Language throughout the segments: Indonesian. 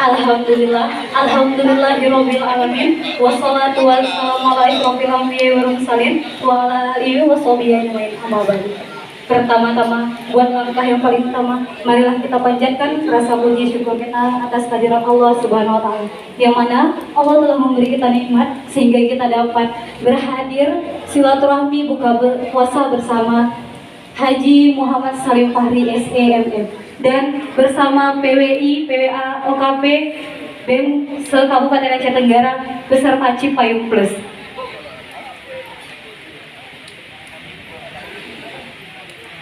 Alhamdulillah, alhamdulillahirabbil alamin. Wassalatu wassalamu ala asyrofil anbiya'i wal mursalin wa ala alihi washabihi ajmain. Amma ba'du. Pertama-tama, buat langkah yang paling utama, marilah kita panjatkan rasa puji syukur kita atas kehadirat Allah Subhanahu wa taala. Yang mana Allah telah memberi kita nikmat sehingga kita dapat berhadir silaturahmi buka puasa bersama Haji Muhammad Salim Fahri SEMM dan bersama PWI, PWA, OKP, BEM se-Kabupaten Aceh Tenggara beserta Cipayung Plus.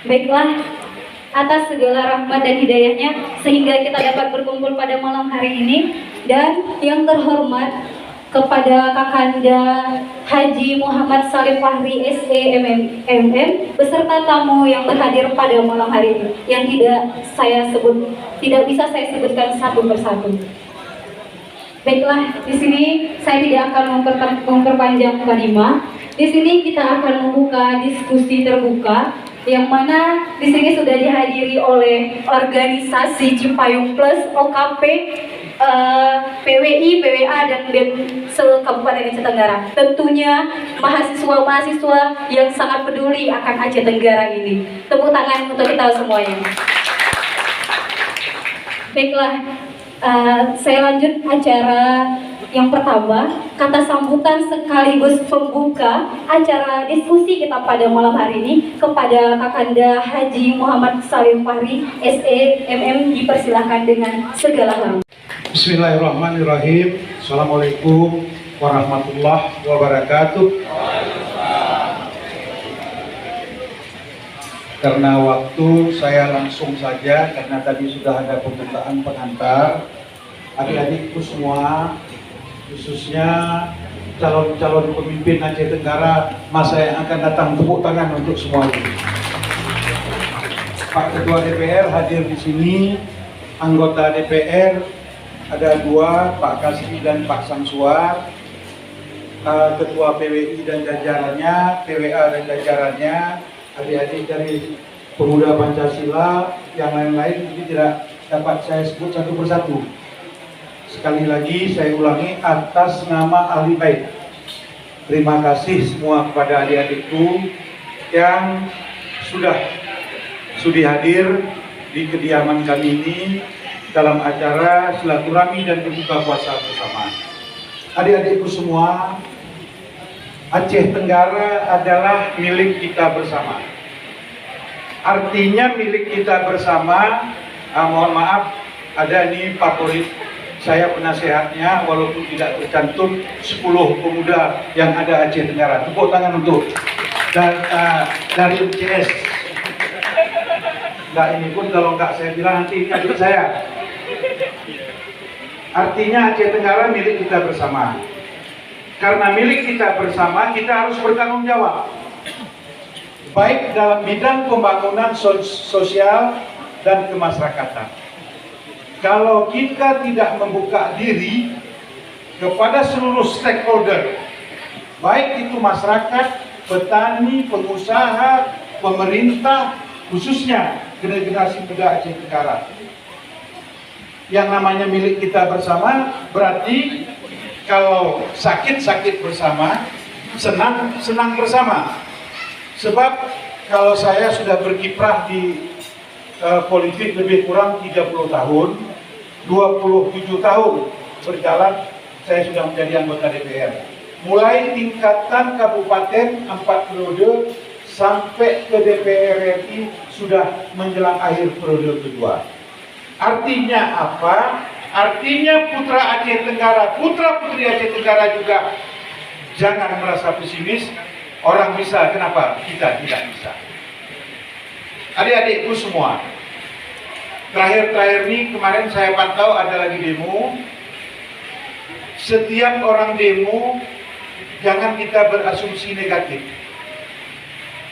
Baiklah, atas segala rahmat dan hidayahnya sehingga kita dapat berkumpul pada malam hari ini, dan yang terhormat kepada Kakanda Haji Muhammad Salim Fahri SEMM beserta tamu yang berhadir pada malam hari ini yang tidak bisa saya sebutkan satu persatu. Baiklah, di sini saya tidak akan memperpanjang kalimah. Di sini kita akan membuka diskusi terbuka yang mana di sini sudah dihadiri oleh organisasi Cipayung Plus, OKP, PWI, PWA, dan BEM se-Kabupaten Aceh Tenggara. Tentunya mahasiswa-mahasiswa yang sangat peduli akan Aceh Tenggara ini. Tepuk tangan untuk kita semuanya. Baiklah, saya lanjut acara yang pertama, kata sambutan sekaligus pembuka acara diskusi kita pada malam hari ini kepada Kakanda Haji Muhammad Salim Fahri SEMM, dipersilahkan dengan segala hormat. Bismillahirrahmanirrahim. Assalamualaikum warahmatullahi wabarakatuh. Karena waktu, saya langsung saja karena tadi sudah ada pembukaan pengantar. Adik-adikku semua, khususnya calon-calon pemimpin Aceh Tenggara masa yang akan datang, tepuk tangan untuk semua ini. Pak Ketua DPR hadir di sini, anggota DPR ada dua, Pak Kasmi dan Pak Samsuar, Ketua PWI dan jajarannya, PWA dan jajarannya, adik-adik dari Pemuda Pancasila, yang lain-lain ini tidak dapat saya sebut satu persatu. Sekali lagi saya ulangi atas nama Ahli Bait. Terima kasih semua kepada adik-adikku yang sudah sudi hadir di kediaman kami ini dalam acara silaturahmi dan berbuka puasa bersama. Adik-adikku semua, Aceh Tenggara adalah milik kita bersama. Artinya milik kita bersama, mohon maaf, ada ini favorit saya penasehatnya, walaupun tidak tercantum, 10 pemuda yang ada Aceh Tenggara. Tepuk tangan untuk dari UCS. Nah, ini pun kalau nggak saya bilang nanti ini adik saya. Artinya Aceh Tenggara milik kita bersama. Karena milik kita bersama, kita harus bertanggung jawab. Baik dalam bidang pembangunan sosial dan kemasyarakatan. Kalau kita tidak membuka diri kepada seluruh stakeholder, baik itu masyarakat, petani, pengusaha, pemerintah, khususnya generasi muda Aceh Tenggara, yang namanya milik kita bersama, berarti kalau sakit-sakit bersama, senang bersama. Sebab kalau saya sudah berkiprah di politik lebih kurang 30 tahun, 27 tahun berjalan, saya sudah menjadi anggota DPR. Mulai tingkatan kabupaten 4 periode sampai ke DPR RI sudah menjelang akhir periode kedua. Artinya apa? Artinya putra Aceh Tenggara, putra putri Aceh Tenggara juga jangan merasa pesimis. Orang bisa, kenapa kita tidak bisa? Adik-adikku semua, terakhir ini kemarin saya pantau ada lagi demo. Setiap orang demo, jangan kita berasumsi negatif.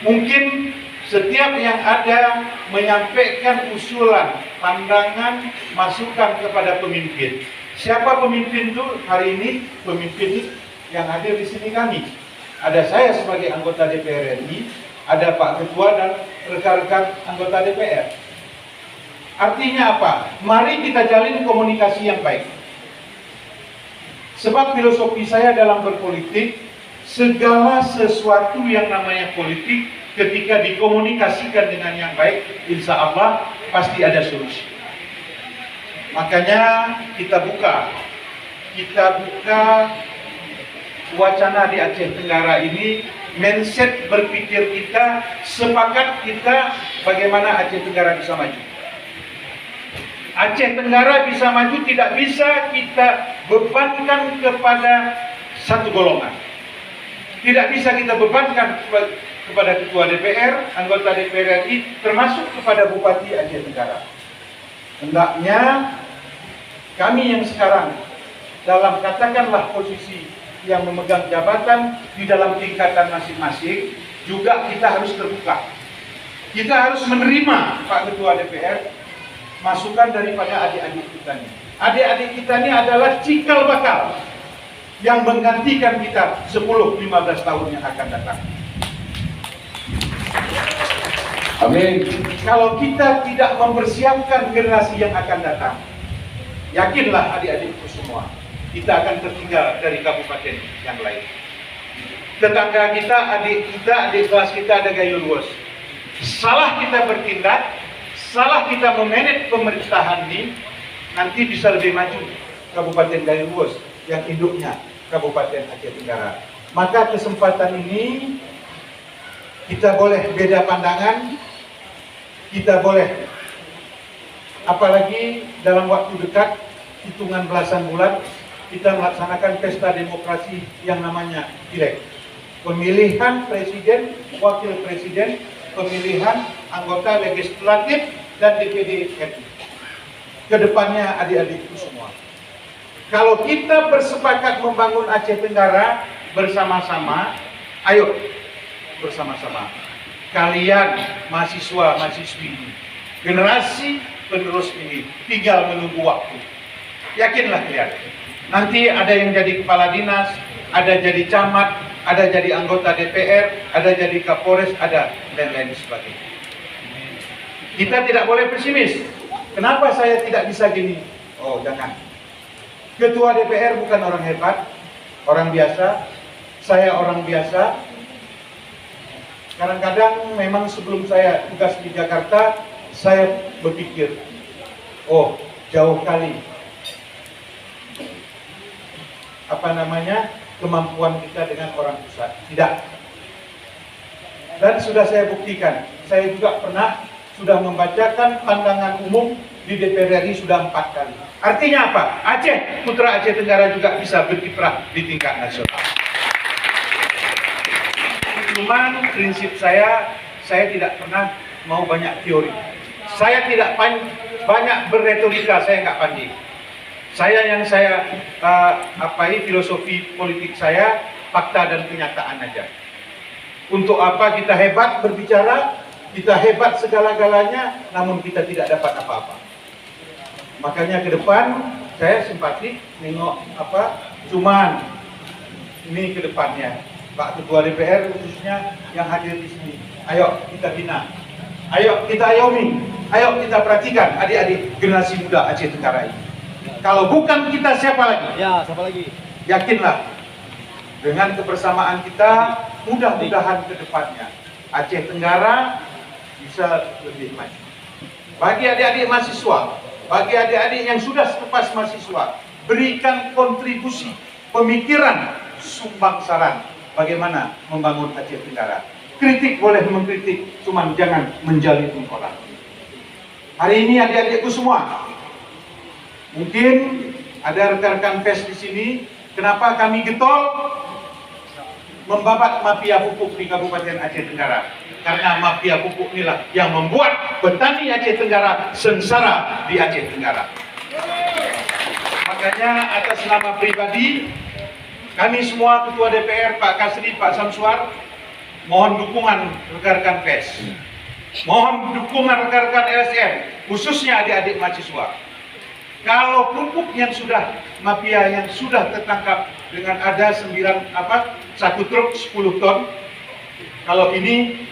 Mungkin setiap yang ada menyampaikan usulan, pandangan, masukan kepada pemimpin. Siapa pemimpin itu hari ini? Pemimpin yang hadir di sini kami. Ada saya sebagai anggota DPR RI, ada Pak Ketua dan rekan-rekan anggota DPR. Artinya apa? Mari kita jalin komunikasi yang baik. Sebab filosofi saya dalam berpolitik, segala sesuatu yang namanya politik ketika dikomunikasikan dengan yang baik, insya Allah pasti ada solusi. Makanya kita buka wacana di Aceh Tenggara ini, mindset berpikir kita, sepakat kita bagaimana Aceh Tenggara bisa maju. Aceh Tenggara bisa maju tidak bisa kita bebankan kepada satu golongan. Tidak bisa kita bebankan kepada Ketua DPR, anggota DPR RI, termasuk kepada Bupati Aceh Tenggara. Hendaknya kami yang sekarang dalam katakanlah posisi yang memegang jabatan di dalam tingkatan masing-masing, juga kita harus terbuka. Kita harus menerima Pak Ketua DPR masukan daripada adik-adik kita ini. Adik-adik kita ini adalah cikal bakal yang menggantikan kita 10-15 tahun yang akan datang. Amin. Kalau kita tidak mempersiapkan generasi yang akan datang, yakinlah adik-adikku semua, kita akan tertinggal dari kabupaten yang lain. Tetangga kita, adik kelas kita ada gayul luas. Salah kita bertindak, salah kita memanage pemerintahan ini, nanti bisa lebih maju Kabupaten Gayul Luas yang induknya Kabupaten Aceh Tenggara. Maka kesempatan ini kita boleh beda pandangan, kita boleh apalagi dalam waktu dekat, hitungan belasan bulan, kita melaksanakan pesta demokrasi yang namanya pileg. Pemilihan presiden, wakil presiden, pemilihan anggota legislatif dan DPD RI. Kedepannya adik-adikku semua, kalau kita bersepakat membangun Aceh Tenggara bersama-sama, ayo bersama-sama. Kalian mahasiswa-mahasiswi ini, generasi penerus ini tinggal menunggu waktu. Yakinlah kalian, nanti ada yang jadi kepala dinas, ada jadi camat, ada jadi anggota DPR, ada jadi Kapolres, ada dan lain sebagainya. Kita tidak boleh pesimis. Kenapa saya tidak bisa gini? Oh, jangan. Ketua DPR bukan orang hebat, orang biasa. Saya orang biasa. Kadang-kadang memang sebelum saya tugas di Jakarta, saya berpikir, oh, jauh kali kemampuan kita dengan orang pusat. Tidak. Dan sudah saya buktikan, saya juga sudah membacakan pandangan umum di DPR RI sudah 4 kali. Artinya apa? Aceh, putra Aceh Tenggara juga bisa berkiprah di tingkat nasional. Cuman prinsip saya tidak pernah mau banyak teori. Saya tidak banyak berretorika, saya nggak pandai. Yang saya filosofi politik saya, fakta dan kenyataan aja. Untuk apa kita hebat berbicara, kita hebat segala-galanya, namun kita tidak dapat apa-apa. Makanya ke depan saya simpatik nengok cuman ini ke depannya Pak Ketua DPR khususnya yang hadir di sini. Ayo kita bina, ayo kita ayomi, ayo kita perhatikan adik-adik generasi muda Aceh Tenggara ini. Kalau bukan kita siapa lagi? Ya, siapa lagi? Yakinlah dengan kebersamaan kita, mudah-mudahan ke depannya Aceh Tenggara bisa lebih maju. Bagi adik-adik mahasiswa, bagi adik-adik yang sudah selepas mahasiswa, berikan kontribusi, pemikiran, sumbang saran bagaimana membangun Aceh Tenggara. Kritik boleh mengkritik, cuman jangan menjalin orang. Hari ini adik-adikku semua, mungkin ada rekan-rekan pers di sini, kenapa kami getol membabat mafia pupuk di Kabupaten Aceh Tenggara? Karena mafia pupuk inilah yang membuat petani Aceh Tenggara sengsara di Aceh Tenggara. Makanya atas nama pribadi, kami semua Ketua DPR, Pak Kasri, Pak Samsuar, mohon dukungan rekan-rekan pers. Mohon dukungan rekan-rekan LSM, khususnya adik-adik mahasiswa. Kalau pupuk yang sudah mafia yang sudah tertangkap dengan ada 1 truk 10 ton, kalau ini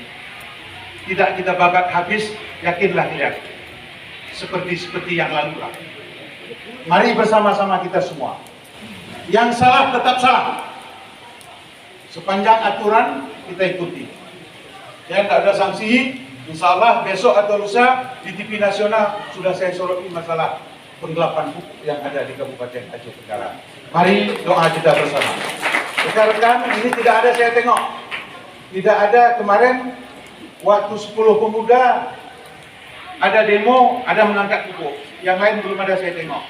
tidak kita babat habis, yakinlah kalian seperti yang lalu lah. Mari bersama-sama kita semua Yang salah tetap salah. Sepanjang aturan kita ikuti. Ya, tidak ada sanksi. Insya Allah besok atau lusa di TV nasional sudah saya soroti masalah penggelapan pupuk yang ada di Kabupaten Aceh Tenggara. Mari doa kita bersama. Rekan-rekan, ini tidak ada saya tengok. Tidak ada kemarin waktu 10 pemuda ada demo, ada mengangkat pupuk. Yang lain belum ada saya tengok.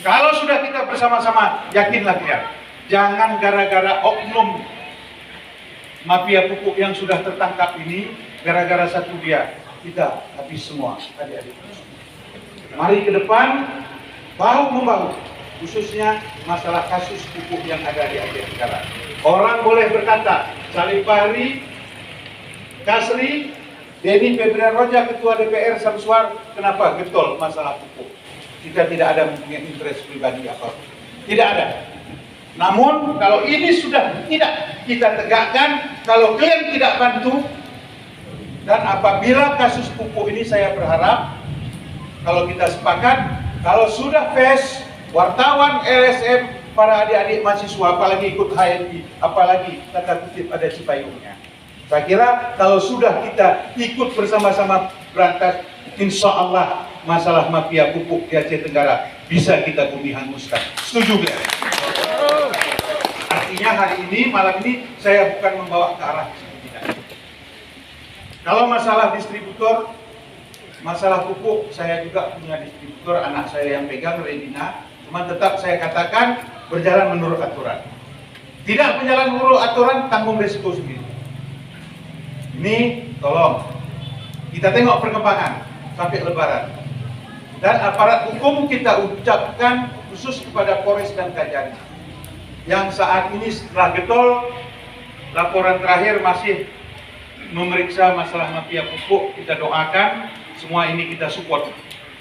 Kalau sudah kita bersama-sama, yakinlah kalian. Jangan gara-gara oknum mafia pupuk yang sudah tertangkap ini, gara-gara satu dia, kita habis semua, adik-adik. Mari ke depan, bahu-membahu, khususnya masalah kasus pupuk yang ada di Aceh Tenggara. Orang boleh berkata, Salim Fahri, Kasri, Denny Febrian Roja, Ketua DPR Samsuar, kenapa getol masalah pupuk? Kita tidak ada mempunyai interest pribadi apapun. Tidak ada. Namun kalau ini sudah tidak kita tegakkan, kalau kalian tidak bantu, dan apabila kasus pupuk ini saya berharap, kalau kita sepakat, kalau sudah FES, wartawan, LSM, para adik-adik mahasiswa, apalagi ikut HMI, apalagi tanda kutip ada Cipayungnya. Saya kira kalau sudah kita ikut bersama-sama berantas, insya Allah masalah mafia pupuk di Aceh Tenggara bisa kita bumi hanguskan. Setuju gak? Artinya hari ini, malam ini saya bukan membawa ke arah tidak. Kalau masalah distributor, masalah pupuk, saya juga punya distributor, anak saya yang pegang, Redina. Cuma tetap saya katakan berjalan menurut aturan. Tidak berjalan menurut aturan, tanggung resiko sendiri. Ini tolong kita tengok perkembangan sampai Lebaran. Dan aparat hukum kita ucapkan khusus kepada Polres dan Kajari yang saat ini setelah getol, laporan terakhir masih memeriksa masalah mafia pupuk. Kita doakan semua ini, kita support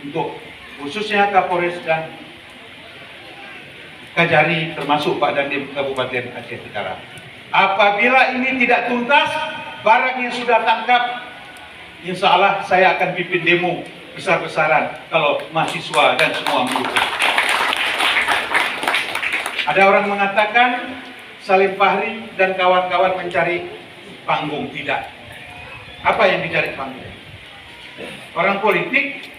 untuk khususnya Kapolres dan Kajari, termasuk Pak Dandim Kabupaten Aceh Tenggara. Apabila ini tidak tuntas, barang yang sudah tangkap, insya Allah saya akan pimpin demo besar-besaran kalau mahasiswa dan semua mendukung. Ada orang mengatakan Salim Fahri dan kawan-kawan mencari panggung. Tidak. Apa yang dicari panggung? Orang politik,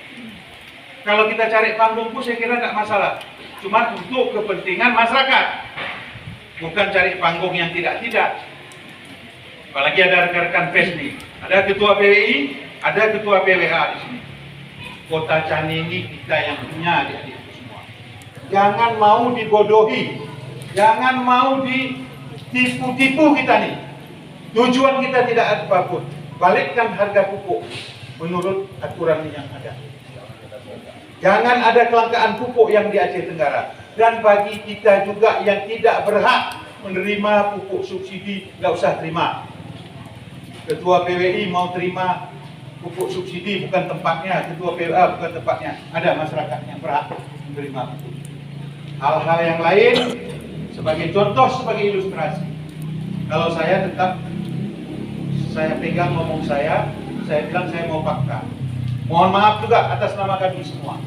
kalau kita cari panggung pun saya kira tidak masalah. Cuma untuk kepentingan masyarakat, bukan cari panggung yang tidak-tidak. Apalagi ada rekan-rekan FES nih, ada ketua PWI, ada ketua PWH di sini. Kota Canini kita yang punya adik-adik semua. Jangan mau dibodohi, jangan mau ditipu-tipu kita nih. Tujuan kita tidak ada apapun. Balikkan harga pupuk menurut aturan yang ada. Jangan ada kelangkaan pupuk yang di Aceh Tenggara. Dan bagi kita juga yang tidak berhak menerima pupuk subsidi, nggak usah terima. Ketua PWI mau terima pupuk subsidi, bukan tempatnya. Ketua PWA bukan tempatnya. Ada masyarakat yang berhak menerima pupuk. Hal-hal yang lain sebagai contoh, sebagai ilustrasi. Kalau saya tetap, saya pegang ngomong saya bilang saya mau fakta. Mohon maaf juga atas nama kami semua.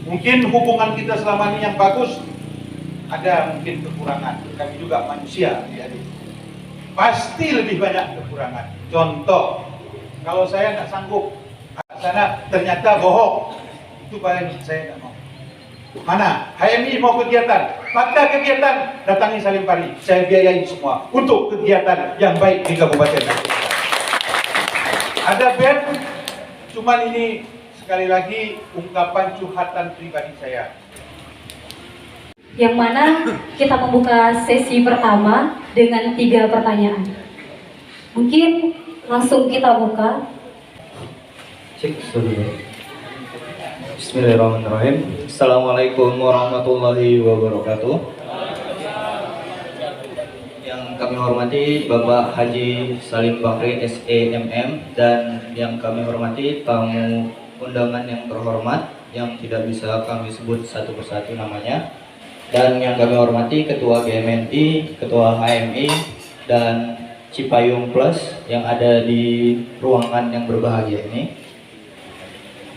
Mungkin hubungan kita selama ini yang bagus, ada mungkin kekurangan. Kami juga manusia, adik-adik. Pasti lebih banyak kekurangan. Contoh, kalau saya nggak sanggup, sana ternyata bohong, itu paling saya nggak mau. Mana? HMI mau kegiatan, pada kegiatan datangi Salim Fahri, saya biayain semua untuk kegiatan yang baik di Kabupaten Aceh. Ada band, cuman ini sekali lagi ungkapan curhatan pribadi saya. Yang mana kita membuka sesi pertama dengan 3 pertanyaan. Mungkin langsung kita buka. Cek studio. Bismillahirrahmanirrahim. Assalamualaikum warahmatullahi wabarakatuh. Yang kami hormati Bapak Haji Salim Fahri SEMM, dan yang kami hormati tamu undangan yang terhormat yang tidak bisa kami sebut satu persatu namanya, dan yang kami hormati Ketua GMNI, Ketua HMI, dan Cipayung Plus yang ada di ruangan yang berbahagia ini.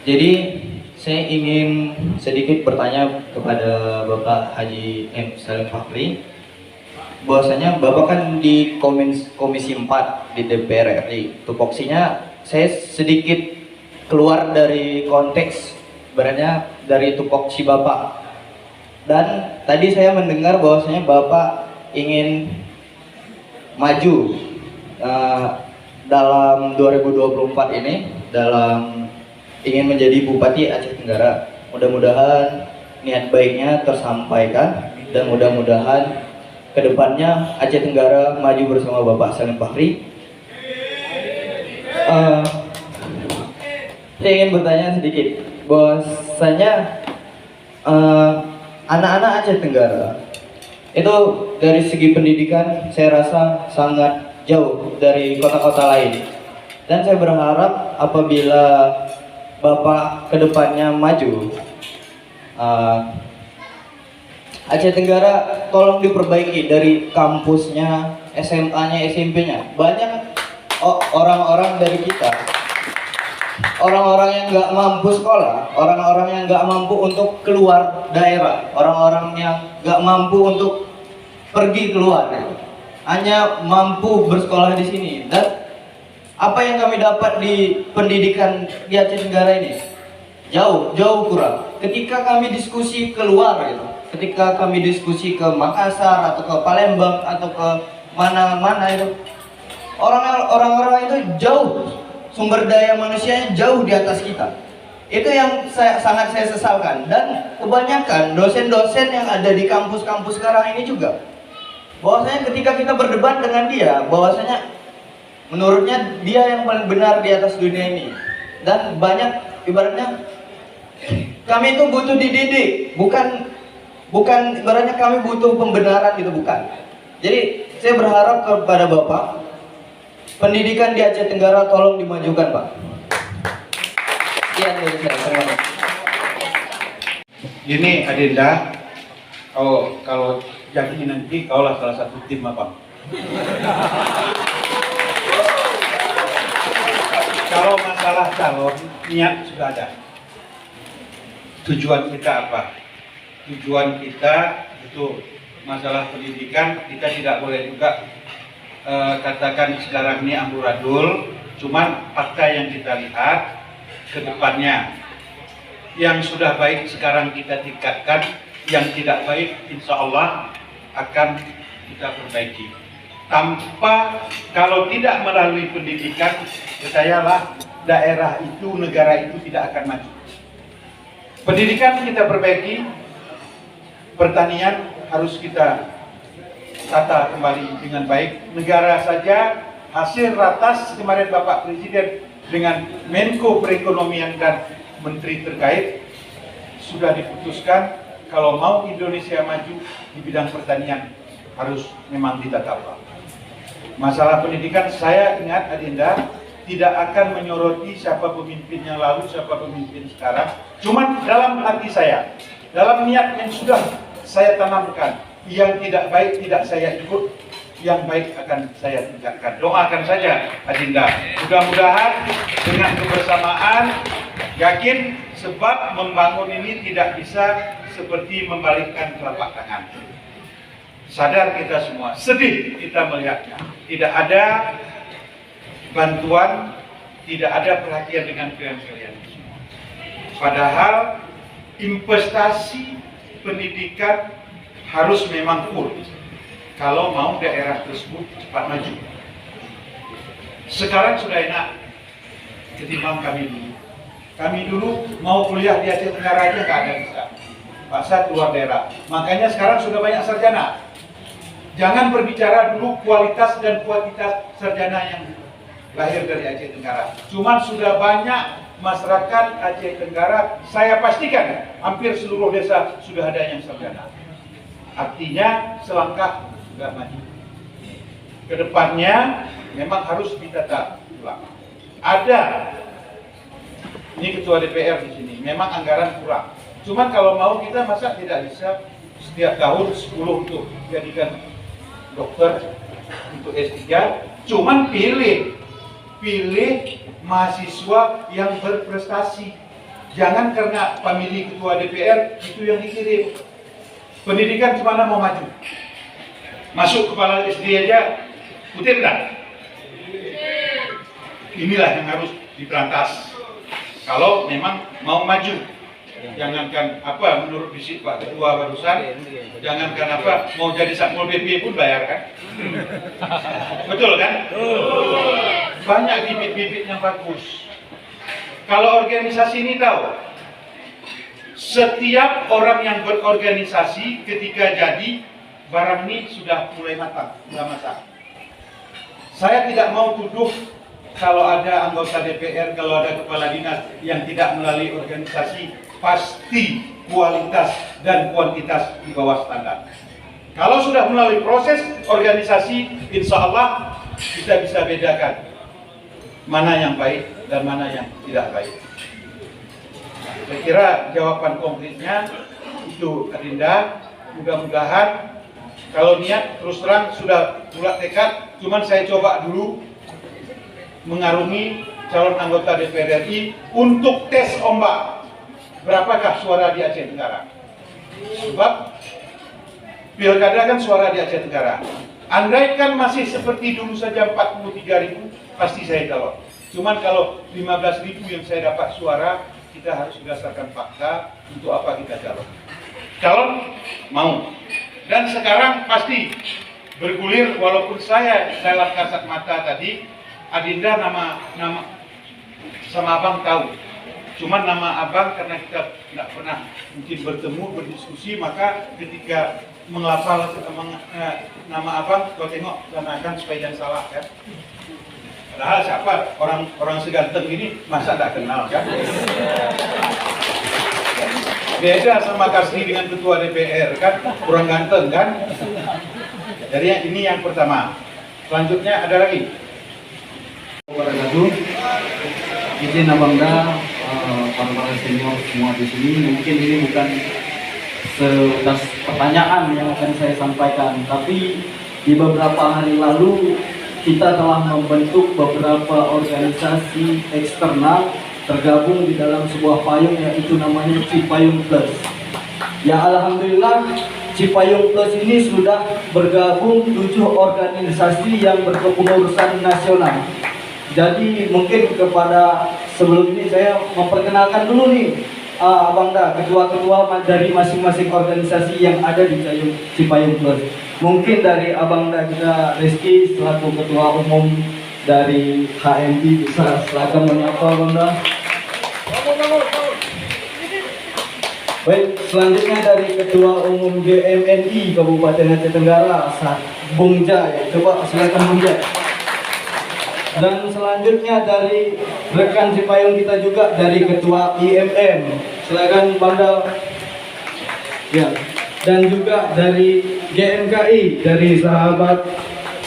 Jadi saya ingin sedikit bertanya kepada Bapak Haji M. Salim Fahri. bahwasanya Bapak kan di Komisi 4 di DPR RI. Tupoksinya saya sedikit keluar dari konteks sebenarnya dari tupoksi Bapak. Dan tadi saya mendengar bahwasanya Bapak ingin maju dalam 2024 ini dalam ingin menjadi Bupati Aceh Tenggara. Mudah-mudahan niat baiknya tersampaikan dan mudah-mudahan kedepannya Aceh Tenggara maju bersama Bapak Salim Bakri. Saya ingin bertanya sedikit, bahwasanya anak-anak Aceh Tenggara itu dari segi pendidikan saya rasa sangat jauh dari kota-kota lain, dan saya berharap apabila Bapak kedepannya maju, Aceh Tenggara tolong diperbaiki dari kampusnya, SMA-nya, SMP-nya. Banyak orang-orang dari kita, orang-orang yang nggak mampu sekolah, orang-orang yang nggak mampu untuk keluar daerah, orang-orang yang nggak mampu untuk pergi keluar, hanya mampu bersekolah di sini. Dan apa yang kami dapat di pendidikan di Aceh Tenggara ini jauh kurang. Ketika kami diskusi keluar gitu, ketika kami diskusi ke Makassar atau ke Palembang atau ke mana-mana itu, orang-orang itu jauh, sumber daya manusianya jauh di atas kita. Itu yang sangat saya sesalkan. Dan kebanyakan dosen-dosen yang ada di kampus-kampus sekarang ini juga, bahwasanya ketika kita berdebat dengan dia, bahwasanya menurutnya dia yang paling benar di atas dunia ini. Dan banyak, ibaratnya kami itu butuh dididik, bukan ibaratnya kami butuh pembenaran gitu, bukan. Jadi saya berharap kepada Bapak, pendidikan di Aceh Tenggara tolong dimajukan, Pak. Sekian dari saya, terima kasih. Ini Adinda, kalau jadi nanti kaulah salah satu tim apa? Kalau masalah calon, niat sudah ada. Tujuan kita apa? Tujuan kita itu masalah pendidikan. Kita tidak boleh juga katakan sekarang ini amburadul. Cuman fakta yang kita lihat ke depannya, yang sudah baik sekarang kita tingkatkan, yang tidak baik insya Allah akan kita perbaiki. Kalau tidak melalui pendidikan, percayalah daerah itu, negara itu tidak akan maju. Pendidikan kita perbaiki, pertanian harus kita tata kembali dengan baik. Negara saja hasil ratas kemarin Bapak Presiden dengan Menko Perekonomian dan Menteri terkait sudah diputuskan kalau mau Indonesia maju di bidang pertanian harus memang ditata ulang. Masalah pendidikan, saya ingat Adinda tidak akan menyoroti siapa pemimpin yang lalu, siapa pemimpin sekarang. Cuman dalam hati saya, dalam niat yang sudah saya tanamkan, yang tidak baik tidak saya ikut, yang baik akan saya tingkatkan. Doakan saja Adinda. Mudah-mudahan dengan kebersamaan, yakin, sebab membangun ini tidak bisa seperti membalikkan telapak tangan. Sadar kita semua, sedih kita melihatnya. Tidak ada bantuan, tidak ada perhatian dengan kalian semua. Padahal investasi pendidikan harus memang full kalau mau daerah tersebut cepat maju. Sekarang sudah enak ketimbang kami dulu. Kami dulu mau kuliah di Aceh Tenggara aja nggak ada bisa. Paksa keluar daerah. Makanya sekarang sudah banyak sarjana. Jangan berbicara dulu kualitas dan kuantitas sarjana yang lahir dari Aceh Tenggara. Cuman sudah banyak masyarakat Aceh Tenggara, saya pastikan hampir seluruh desa sudah ada yang sarjana. Artinya selangkah sudah maju. Kedepannya memang harus ditata ulang. Ada, ini ketua DPR di sini, memang anggaran kurang. Cuman kalau mau kita masa tidak bisa setiap tahun 10 untuk jadikan dokter untuk S3. Cuman pilih mahasiswa yang berprestasi. Jangan karena famili ketua DPR itu yang dikirim. Pendidikan kemana mau maju? Masuk kepala SD aja, kutip enggak? Inilah yang harus diberantas. Kalau memang mau maju, jangankan apa menurut bisik Pak Ketua barusan, jangankan apa mau jadi Satpol PP pun bayar kan? Betul kan? Banyak bibit-bibit yang bagus. Kalau organisasi ini tahu, setiap orang yang berorganisasi ketika jadi barang ini sudah mulai matang, sudah masak. Saya tidak mau tuduh kalau ada anggota DPR, kalau ada kepala dinas yang tidak melalui organisasi, pasti kualitas dan kuantitas di bawah standar. Kalau sudah melalui proses organisasi, insya Allah kita bisa bedakan mana yang baik dan mana yang tidak baik. Saya kira jawaban konkretnya itu Adinda. Mudah-mudahan kalau niat terus terang sudah bulat tekad, cuman saya coba dulu mengarungi calon anggota DPR RI untuk tes ombak. Berapakah suara di Aceh Tenggara? Sebab pilkada kan suara di Aceh Tenggara. Andaikan masih seperti dulu saja 43.000, pasti saya calon. Cuman kalau 15.000 yang saya dapat suara, kita harus berdasarkan fakta untuk apa kita calon. Calon mau. Dan sekarang pasti bergulir, walaupun saya dalam kasat mata tadi, Adinda nama sama abang tahu. Cuman nama abang karena kita tidak pernah mungkin bertemu, berdiskusi, maka ketika menghafal nama abang, kau tengok dan akan supaya jangan salah kan. Padahal siapa orang seganteng ini masa tidak kenal kan? Beda sama Kasdi dengan ketua DPR kan, kurang ganteng kan? Jadi ini yang pertama. Selanjutnya ada lagi. Wabarakatuh. Izin Abangda, para senior semua di sini. Mungkin ini bukan sebatas pertanyaan yang akan saya sampaikan, tapi di beberapa hari lalu kita telah membentuk beberapa organisasi eksternal tergabung di dalam sebuah payung, yaitu namanya Cipayung Plus. Ya alhamdulillah, Cipayung Plus ini sudah bergabung 7 organisasi yang berkepengurusan nasional. Jadi mungkin kepada sebelum ini saya memperkenalkan dulu nih Abangda, ketua-ketua dari masing-masing organisasi yang ada di Cipayung Plus. Mungkin dari Abangda kita Rizky selaku ketua umum dari HMI bisa silakan menyapa Abangda. Baik, selanjutnya dari Ketua Umum GMNI Kabupaten Aceh Tenggara, Bung Jai. Coba silakan Bung Jai. Dan selanjutnya dari rekan Cipayung kita juga dari Ketua IMM. Silakan Banda. Ya. Dan juga dari GMKI, dari sahabat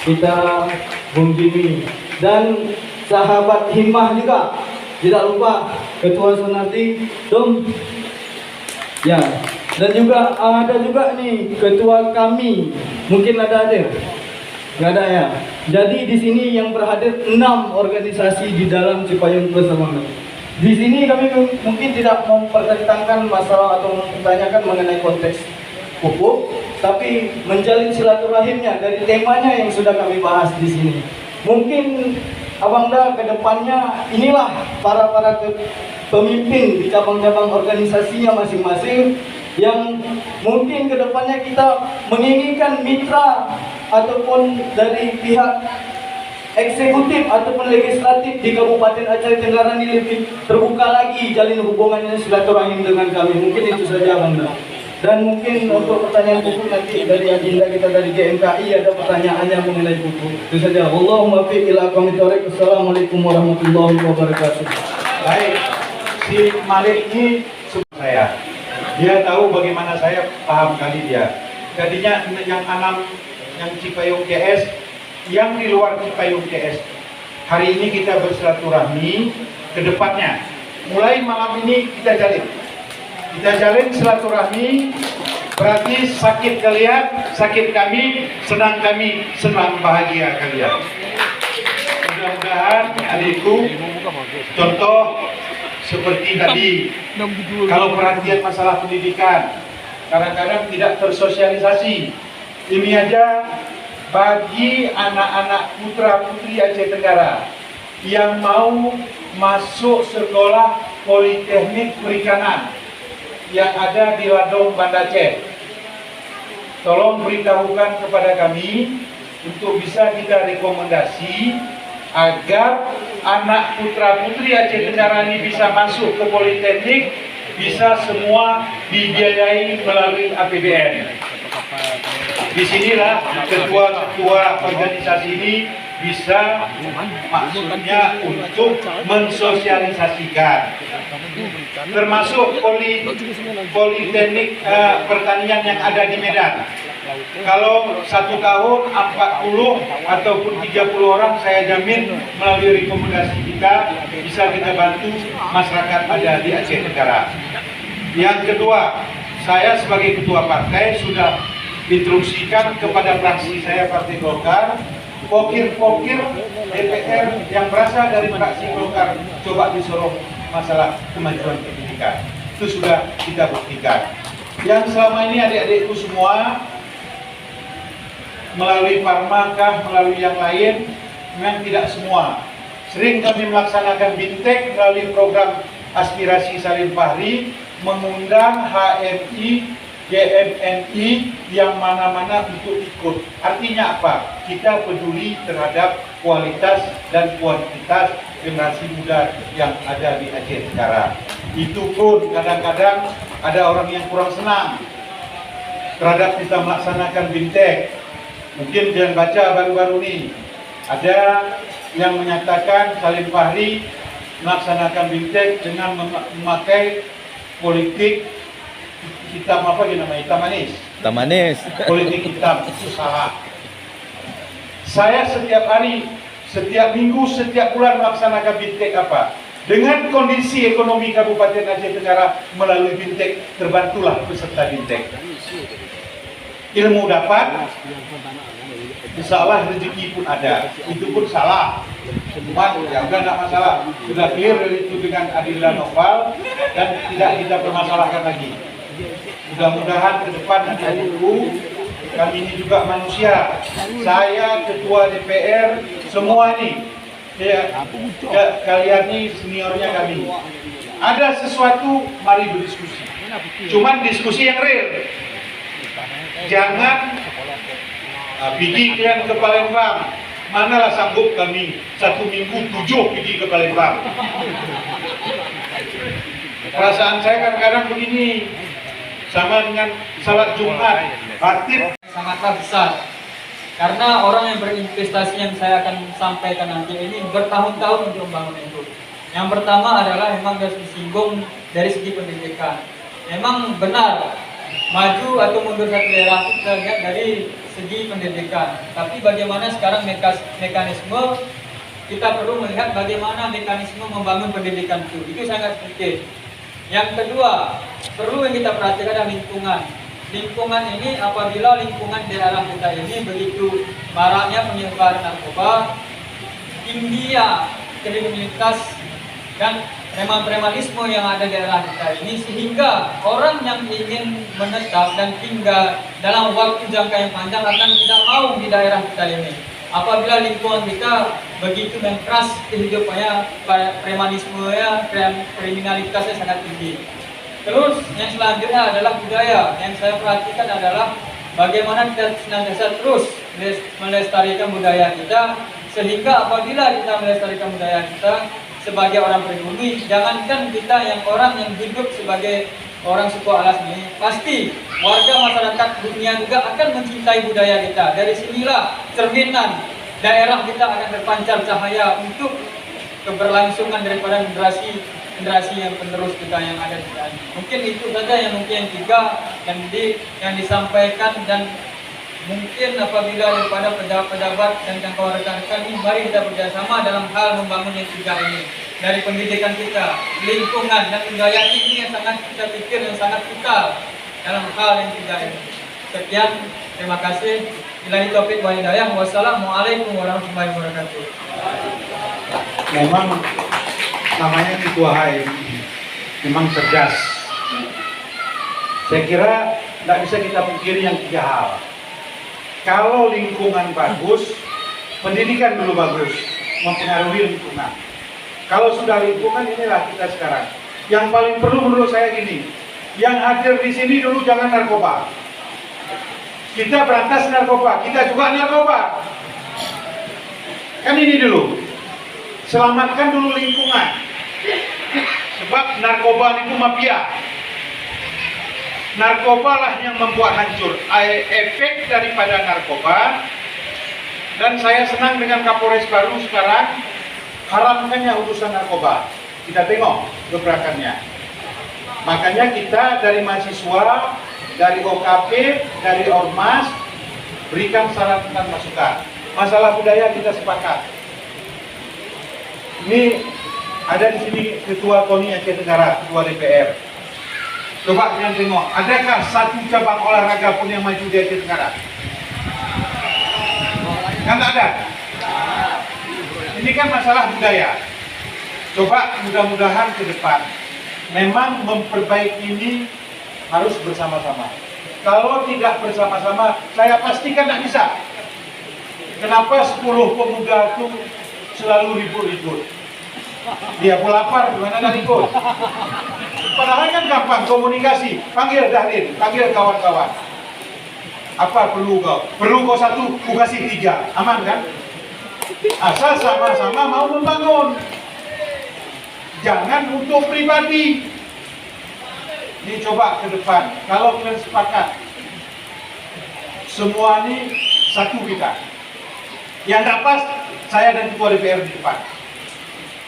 kita Bung Jimmy. Dan sahabat Himmah juga. Tidak lupa Ketua Sunarti Dom. Ya, dan juga ada juga nih ketua kami, mungkin ada? Nggak ada ya. Jadi di sini yang berhadir 6 organisasi di dalam Cipayung Plus Abang. Di sini kami mungkin tidak mempertentangkan masalah atau mempertanyakan mengenai konteks hukum, tapi menjalin silaturahimnya dari temanya yang sudah kami bahas di sini. Mungkin Abangda kedepannya inilah para pemimpin di cabang-cabang organisasinya masing-masing yang mungkin kedepannya kita menginginkan mitra ataupun dari pihak eksekutif ataupun legislatif di Kabupaten Aceh Tenggara ini lebih terbuka lagi jalin hubungannya silaturahim dengan kami. Mungkin itu saja Abangda. Dan mungkin untuk pertanyaan buku nanti dari agenda kita dari GMKI ada pertanyaannya mengenai buku. Itu saja. Allahumma fiq ila aqwamit thoriq. Assalamualaikum warahmatullahi wabarakatuh. Baik, si Malik ini saya. Dia tahu bagaimana saya paham kali dia. Jadinya yang 6 yang Cipayung CS, yang di luar Cipayung CS. Hari ini kita bersilaturahmi ke depannya. Mulai malam ini kita jalin silaturahmi, berarti sakit kalian, sakit kami, senang bahagia kalian. Mudah-mudahan adikku, contoh seperti tadi, kalau perhatian masalah pendidikan, kadang-kadang tidak tersosialisasi. Ini aja bagi anak-anak putra-putri Aceh Tenggara yang mau masuk sekolah Politeknik Perikanan yang ada di Ladong, Banda Aceh. Tolong beritahukan kepada kami untuk bisa kita rekomendasi agar anak putra-putri Aceh Tenggara ini bisa masuk ke Politeknik, bisa semua dibiayai melalui APBN. Disinilah ketua-ketua organisasi ini bisa maksudnya untuk mensosialisasikan, termasuk politeknik pertanian yang ada di Medan. Kalau 1 tahun 40 ataupun 30 orang, saya jamin melalui rekomendasi kita bisa kita bantu masyarakat ada di Aceh Tenggara. Yang kedua, saya sebagai ketua partai sudah instruksikan kepada fraksi saya Partai Golkar, pokir-pokir DPR yang berasal dari fraksi Golkar coba disuruh masalah kemajuan pendidikan. Itu sudah kita buktikan. Yang selama ini adik-adikku semua melalui Parmakah, melalui yang lain, memang tidak semua. Sering kami melaksanakan bintek melalui program aspirasi Salim Fahri, mengundang HMI, GMNI yang mana-mana untuk ikut. Artinya apa? Kita peduli terhadap kualitas dan kuantitas generasi muda yang ada di Aceh Tenggara. Itu pun kadang-kadang ada orang yang kurang senang terhadap kita melaksanakan bintek. Mungkin jangan baca baru-baru ini ada yang menyatakan Salim Fahri melaksanakan bintek dengan memakai politik hitam, apa dia namanya, hitam manis. Hitam manis. Politik hitam, itu salah. Saya setiap hari, setiap minggu, setiap bulan melaksanakan bintek apa? Dengan kondisi ekonomi Kabupaten Aceh Tenggara melalui bintek, terbantulah peserta bintek. Ilmu dapat, insya Allah rezeki pun ada. Itu pun salah. Cuma ya udah tidak masalah. Sudah clear itu dengan Adila Noval dan tidak kita permasalahkan lagi. Mudah-mudahan ke depan adik-adikku, kami ini juga manusia. Saya ketua DPR, semua ini kalian ini seniornya kami. Ada sesuatu, mari berdiskusi. Cuman diskusi yang real. Jangan pergi kalian ke Palembang. Manalah sanggup kami 1 minggu 7 pergi ke Palembang. Perasaan saya kadang-kadang begini, sama dengan salat Jumat, khatib sangatlah besar. Karena orang yang berinvestasi yang saya akan sampaikan nanti ini bertahun-tahun untuk membangun itu. Yang pertama adalah memang harus disinggung dari segi pendidikan. Memang benar maju atau mundur satu daerah itu kita lihat dari segi pendidikan. Tapi bagaimana sekarang mekanisme, kita perlu melihat bagaimana mekanisme membangun pendidikan itu sangat penting. Yang kedua, perlu yang kita perhatikan adalah lingkungan. Lingkungan ini apabila lingkungan daerah kita ini begitu maraknya penyebaran narkoba, tingginya kriminalitas dan preman-premanisme yang ada di daerah kita ini, sehingga orang yang ingin menetap dan tinggal dalam waktu jangka yang panjang akan tidak mau di daerah kita ini. Apabila lingkungan kita begitu dan keras kehidupannya, premanismenya, kriminalitasnya sangat tinggi. Terus yang selanjutnya adalah budaya. Yang saya perhatikan adalah bagaimana kita senantiasa terus melestarikan budaya kita, sehingga apabila kita melestarikan budaya kita sebagai orang pribumi, jangankan kita yang orang yang hidup sebagai orang suku alas ini, pasti warga masyarakat dunia juga akan mencintai budaya kita. Dari sinilah cerminan daerah kita akan terpancar cahaya untuk keberlangsungan daripada generasi yang penerus kita yang ada di sana. Mungkin itu saja yang mungkin 3 yang disampaikan, dan mungkin apabila daripada pejabat-pejabat dan kawan-kawan ini, mari kita bekerjasama dalam hal membangun yang 3 ini. Dari pendidikan kita, lingkungan dan budaya ini yang sangat kita pikir yang sangat vital dalam hal yang 3 ini. Sekian, terima kasih. Billahi taufiq wal hidayah. Wassalamualaikum warahmatullahi wabarakatuh. memang namanya ketua HMI, memang cerdas. Saya kira tidak bisa kita pungkiri yang 3 hal. Kalau lingkungan bagus, pendidikan dulu bagus, mempengaruhi lingkungan. Kalau sudah lingkungan, inilah kita sekarang. Yang paling perlu menurut saya gini, yang hadir di sini dulu jangan narkoba. Kita berantas narkoba, kita juga narkoba. Kan ini dulu, selamatkan dulu lingkungan. Sebab narkoba itu mafia. Narkoba lah yang membuat hancur. Efek daripada narkoba. Dan saya senang dengan Kapolres baru sekarang, haramkannya urusan narkoba. Kita tengok gebrakannya. Makanya kita dari mahasiswa, dari OKP, dari Ormas, berikan saran dan masukan. Masalah budaya kita sepakat. Ini ada di sini Ketua KONI Aceh Tenggara, Ketua DPR. Coba kalian tengok, adakah satu cabang olahraga pun yang maju di Aceh Tenggara? Kan tak ada. Ini kan masalah budaya. Coba mudah-mudahan ke depan memang memperbaiki ini harus bersama-sama. Kalau tidak bersama-sama, saya pastikan tidak bisa. Kenapa 10 pemuda itu selalu ribut-ribut? Dia pun lapar, gimana nak ikut? Padahal kan gampang komunikasi. Panggil Dahlin, panggil kawan-kawan. Apa perlu kau? Perlu kau 1, ku kasih 3. Aman kan? Asal sama-sama mau membangun. Jangan untuk pribadi. Ini coba ke depan. Kalau kalian sepakat, semua ini satu kita. Yang tak pas, saya dan Ketua DPR di depan.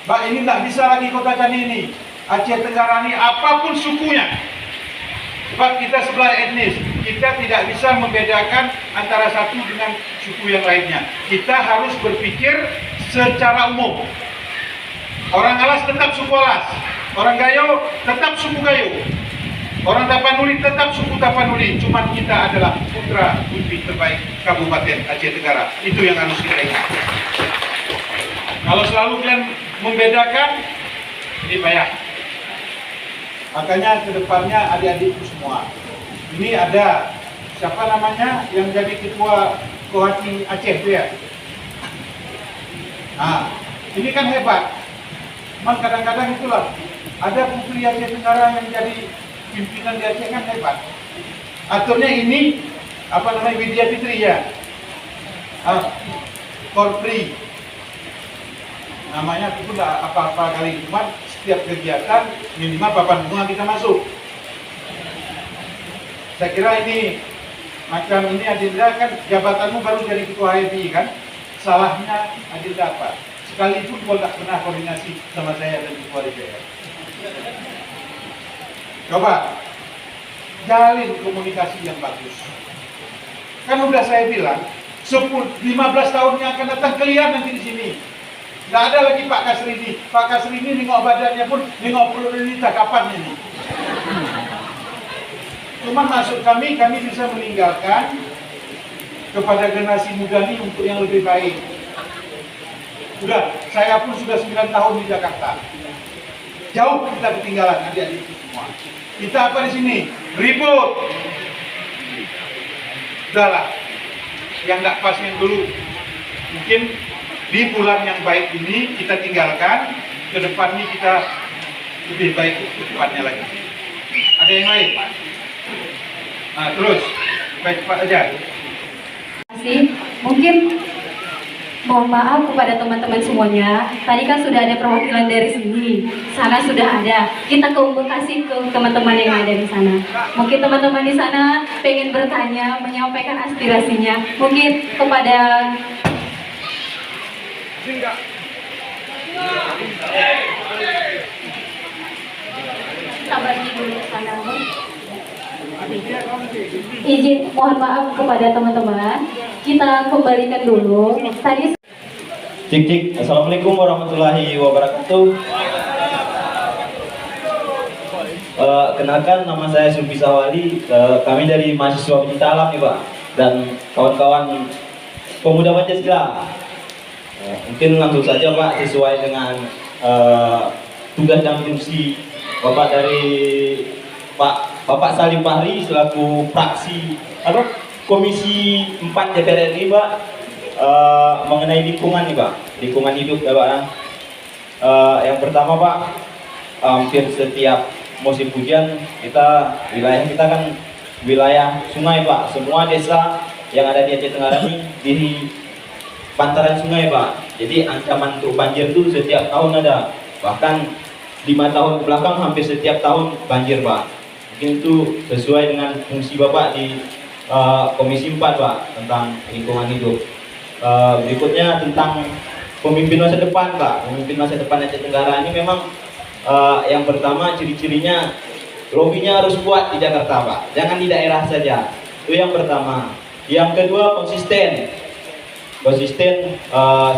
Mbak, ini tak bisa lagi kota Cani ini. Aceh Tenggara ini apapun sukunya. Sebab kita sebelah etnis. Kita tidak bisa membedakan antara satu dengan suku yang lainnya. Kita harus berpikir secara umum. Orang Alas tetap suku Alas. Orang Gayo tetap suku Gayo. Orang Tapanuli tetap suku Tapanuli. Cuma kita adalah putra putri terbaik Kabupaten Aceh Tenggara. Itu yang harus kita ingat. Kalau selalu kalian membedakan, ini payah. Makanya kedepannya adik-adikku semua. Ini ada siapa namanya yang jadi ketua Kohati Aceh itu ya. Nah, ini kan hebat. Cuman kadang-kadang itulah ada putri Aceh Tenggara yang jadi pimpinan di Aceh kan hebat. Aturnya ini apa namanya Widya Fitri ya. Korpri. Namanya itu tidak apa-apa kali, cuma setiap kegiatan minimal papan bunga kita masuk. Saya kira ini macam ini Adinda kan jabatanmu baru jadi ketua HMI kan, salahnya Adinda apa? Sekalipun kau tak pernah koordinasi sama saya dan ketua DPR. Coba jalin komunikasi yang bagus. Kan udah saya bilang 15 tahun yang akan datang kalian nanti di sini. Tidak ada lagi Pak Kasrini. Pak Kasrini nengok badannya pun nengok perut ini tak kapan ini. Cuma maksud kami bisa meninggalkan kepada generasi muda ini untuk yang lebih baik. Sudah, saya pun sudah 9 tahun di Jakarta. Jauh kita ketinggalan adik-adik itu semua. Kita apa di sini? Ribut. Udahlah. Yang nggak pas yang dulu. Mungkin di bulan yang baik ini kita tinggalkan, ke depan ini kita lebih baik ke depannya lagi. Ada yang lain? Nah, terus baik cepat aja. Terima kasih. Mungkin mohon maaf kepada teman-teman semuanya. Tadi kan sudah ada perwakilan dari sini, sana sudah ada. Kita komunikasi ke teman-teman yang ada di sana. Mungkin teman-teman di sana pengen bertanya, menyampaikan aspirasinya. Mungkin kepada sabarnya dulu sana. Izin mohon maaf kepada teman-teman. Kita kembalikan dulu. Tadi Cik. Assalamualaikum warahmatullahi wabarakatuh. Kenalkan, nama saya Sufi Sawali. Kami dari mahasiswa pencinta alam nih Pak, dan kawan-kawan pemuda Pancasila. Mungkin langsung saja Pak, sesuai dengan tugas dan fungsi Bapak dari Bapak Salim Fahri selaku fraksi Komisi 4 DPR RI, Pak, mengenai lingkungan nih, Pak, lingkungan hidup ya, Pak. Yang pertama, Pak, hampir setiap musim hujan wilayah kita kan wilayah sungai, Pak. Semua desa yang ada di Aceh Tenggara ini di pantaran sungai, Pak. Jadi ancaman untuk banjir itu setiap tahun ada. Bahkan 5 tahun ke belakang hampir setiap tahun banjir, Pak. Mungkin itu sesuai dengan fungsi Bapak di Komisi 4, Pak, tentang lingkungan hidup. Berikutnya tentang pemimpin masa depan, Pak. Pemimpin masa depan Aceh Tenggara ini memang yang pertama ciri-cirinya lobbynya harus kuat di Jakarta, Pak. Jangan di daerah saja. Itu yang pertama. Yang kedua, konsisten.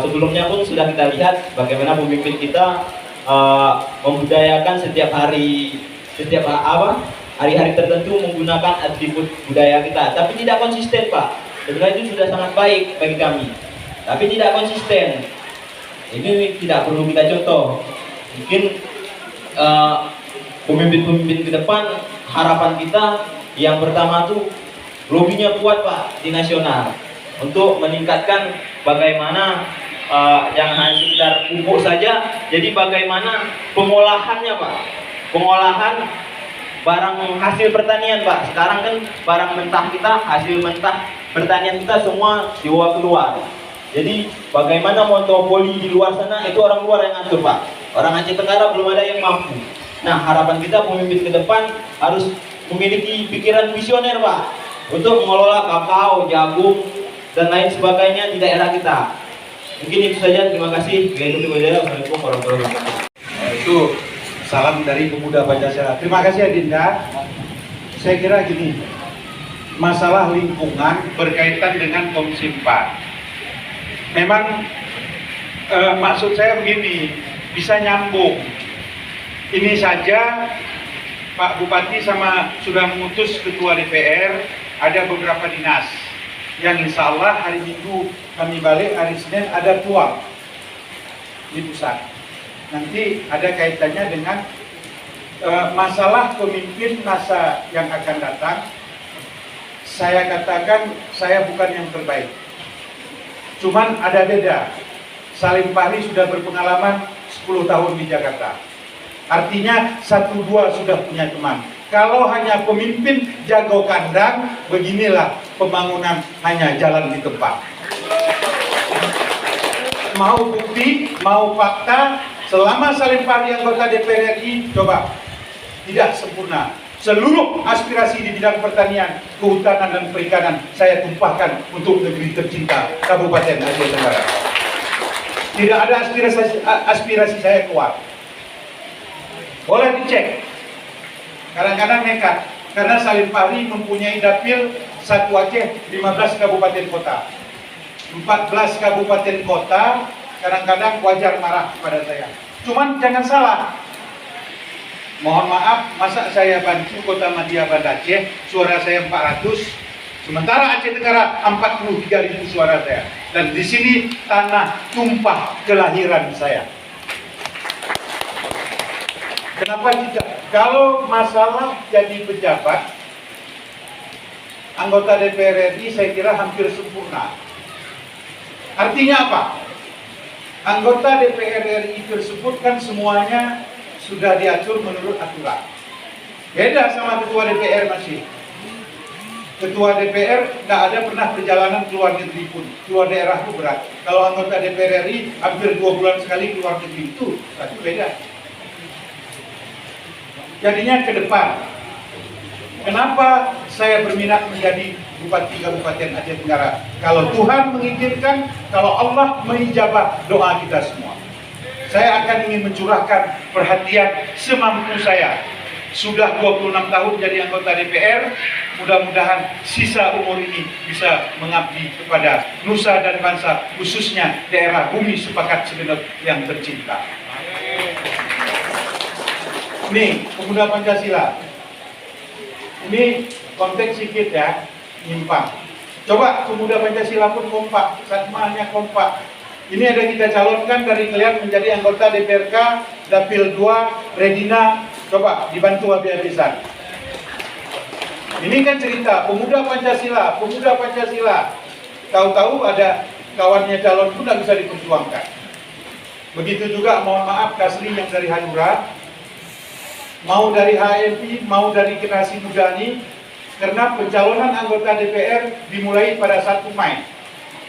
Sebelumnya pun sudah kita lihat bagaimana pemimpin kita membudayakan setiap hari-hari tertentu menggunakan atribut budaya kita, tapi tidak konsisten, Pak. Sebenarnya itu sudah sangat baik bagi kami, tapi tidak konsisten. Ini tidak perlu kita contoh. Mungkin pemimpin-pemimpin ke depan, harapan kita yang pertama tuh lobbynya kuat, Pak, di nasional untuk meningkatkan bagaimana yang hanya sekedar pupuk saja, jadi bagaimana pengolahannya, Pak, pengolahan barang hasil pertanian, Pak. Sekarang kan barang mentah kita, hasil mentah pertanian kita semua dibawa keluar. Jadi bagaimana monopoli di luar sana itu orang luar yang atur, Pak. Orang Aceh Tenggara belum ada yang mampu. Nah, harapan kita pemimpin ke depan harus memiliki pikiran visioner, Pak, untuk mengelola kakao, jagung, dan lain sebagainya di daerah kita. Mungkin itu saja. Terima kasih. Assalamualaikum warahmatullahi wabarakatuh. Itu salam dari pemuda Pancasila. Terima kasih, Adinda. Saya kira gini, masalah lingkungan berkaitan dengan Komisi 4. Memang maksud saya begini, bisa nyambung. Ini saja Pak Bupati sudah mengutus Ketua DPR, ada beberapa dinas yang insya Allah hari Minggu kami balik, hari Senin ada keluar di pusat. Nanti ada kaitannya dengan masalah pemimpin masa yang akan datang. Saya katakan saya bukan yang terbaik, cuman ada beda. Salim Fahri sudah berpengalaman 10 tahun di Jakarta, artinya 1-2 sudah punya teman. Kalau hanya pemimpin jago kandang, beginilah pembangunan hanya jalan di tempat. Mau bukti, mau fakta, selama Salim Fahri anggota DPR RI, coba, tidak sempurna. Seluruh aspirasi di bidang pertanian, kehutanan, dan perikanan saya tumpahkan untuk negeri tercinta Kabupaten Aceh Tenggara. Tidak ada aspirasi saya keluar. Boleh dicek. Kadang-kadang nekat, karena Salim Fahri mempunyai dapil 1 Aceh 15 kabupaten kota. 14 kabupaten kota, kadang-kadang wajar marah kepada saya. Cuman jangan salah. Mohon maaf, masa saya bantu Kota Madya Banda Aceh, suara saya 400, sementara Aceh Tenggara 43.000 suara saya. Dan di sini tanah tumpah kelahiran saya. Kenapa tidak? Kalau masalah jadi pejabat, anggota DPR RI saya kira hampir sempurna. Artinya apa? Anggota DPR RI tersebut kan semuanya sudah diatur menurut aturan. Beda sama ketua DPR masih. Ketua DPR tidak ada pernah perjalanan keluar negeri pun. Keluar daerah itu berat. Kalau anggota DPR RI hampir 2 bulan sekali keluar negeri itu beda. Jadinya ke depan, kenapa saya berminat menjadi Bupati Kabupaten Aceh Tenggara? Kalau Tuhan mengizinkan, kalau Allah mengijabah doa kita semua, saya akan ingin mencurahkan perhatian semampu saya. Sudah 26 tahun jadi anggota DPR, mudah-mudahan sisa umur ini bisa mengabdi kepada nusa dan bangsa, khususnya daerah Bumi Sepakat Segenep yang tercinta. Nih, pemuda Pancasila. Ini konteks sedikit ya, nyimpang. Coba pemuda Pancasila pun kompak, satmanya kompak. Ini ada kita calonkan dari kalian menjadi anggota DPRK Dapil 2 Redina. Coba dibantu habis-habisan. Ini kan cerita pemuda Pancasila, pemuda Pancasila. Tahu-tahu ada kawannya calon pun tidak bisa diperjuangkan. Begitu juga mohon maaf Kasri yang dari Hanura, mau dari HMI, mau dari generasi muda ini, karena pencalonan anggota DPR dimulai pada 1 Mei.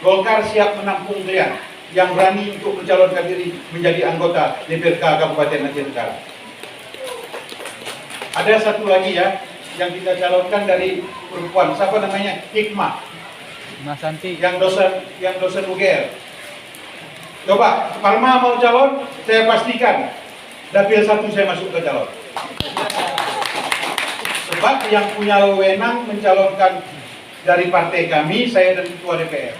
Golkar siap menampung kalian yang berani untuk mencalonkan diri menjadi anggota DPRK Kabupaten Aceh Tenggara. Ada satu lagi ya, yang kita calonkan dari perempuan, siapa namanya? Hikmah. Mas Santi. Yang dosen UGR. Coba, Parma mau calon, saya pastikan dapil 1 saya masuk ke calon. Sebab yang punya wewenang mencalonkan dari partai kami, saya dan ketua DPR.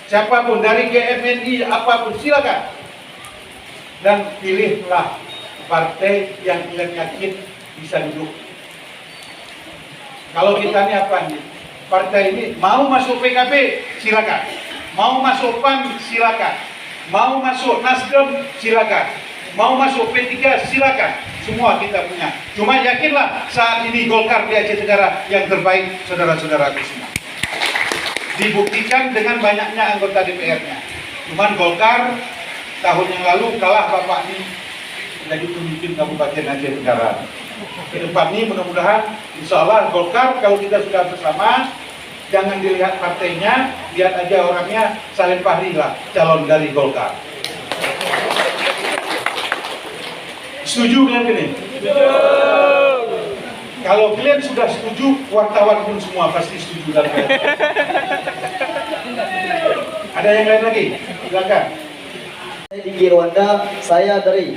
Siapapun dari GMNI apapun silakan. Dan pilihlah partai yang kalian yakin bisa duduk. Kalau kita ini apa nih? Partai ini mau masuk PKB silakan, mau masuk PAN silakan, mau masuk Nasdem silakan, mau masuk P3 silakan, semua kita punya. Cuma yakinlah saat ini Golkar di Aceh Tenggara yang terbaik, saudara-saudara semua. Dibuktikan dengan banyaknya anggota DPR-nya. Cuman Golkar tahun yang lalu kalah Bapak ini menjadi pemimpin Kabupaten Aceh Tenggara. Ke depan ini mudah-mudahan insya Allah Golkar kalau kita sudah bersama, jangan dilihat partainya, lihat aja orangnya. Salim Fahri lah calon dari Golkar. Setuju kalian ini? Kalau kalian sudah setuju, wartawan pun semua pasti setuju dalam hal ini. Ada yang lain lagi? Silakan. Saya di Rwanda, saya dari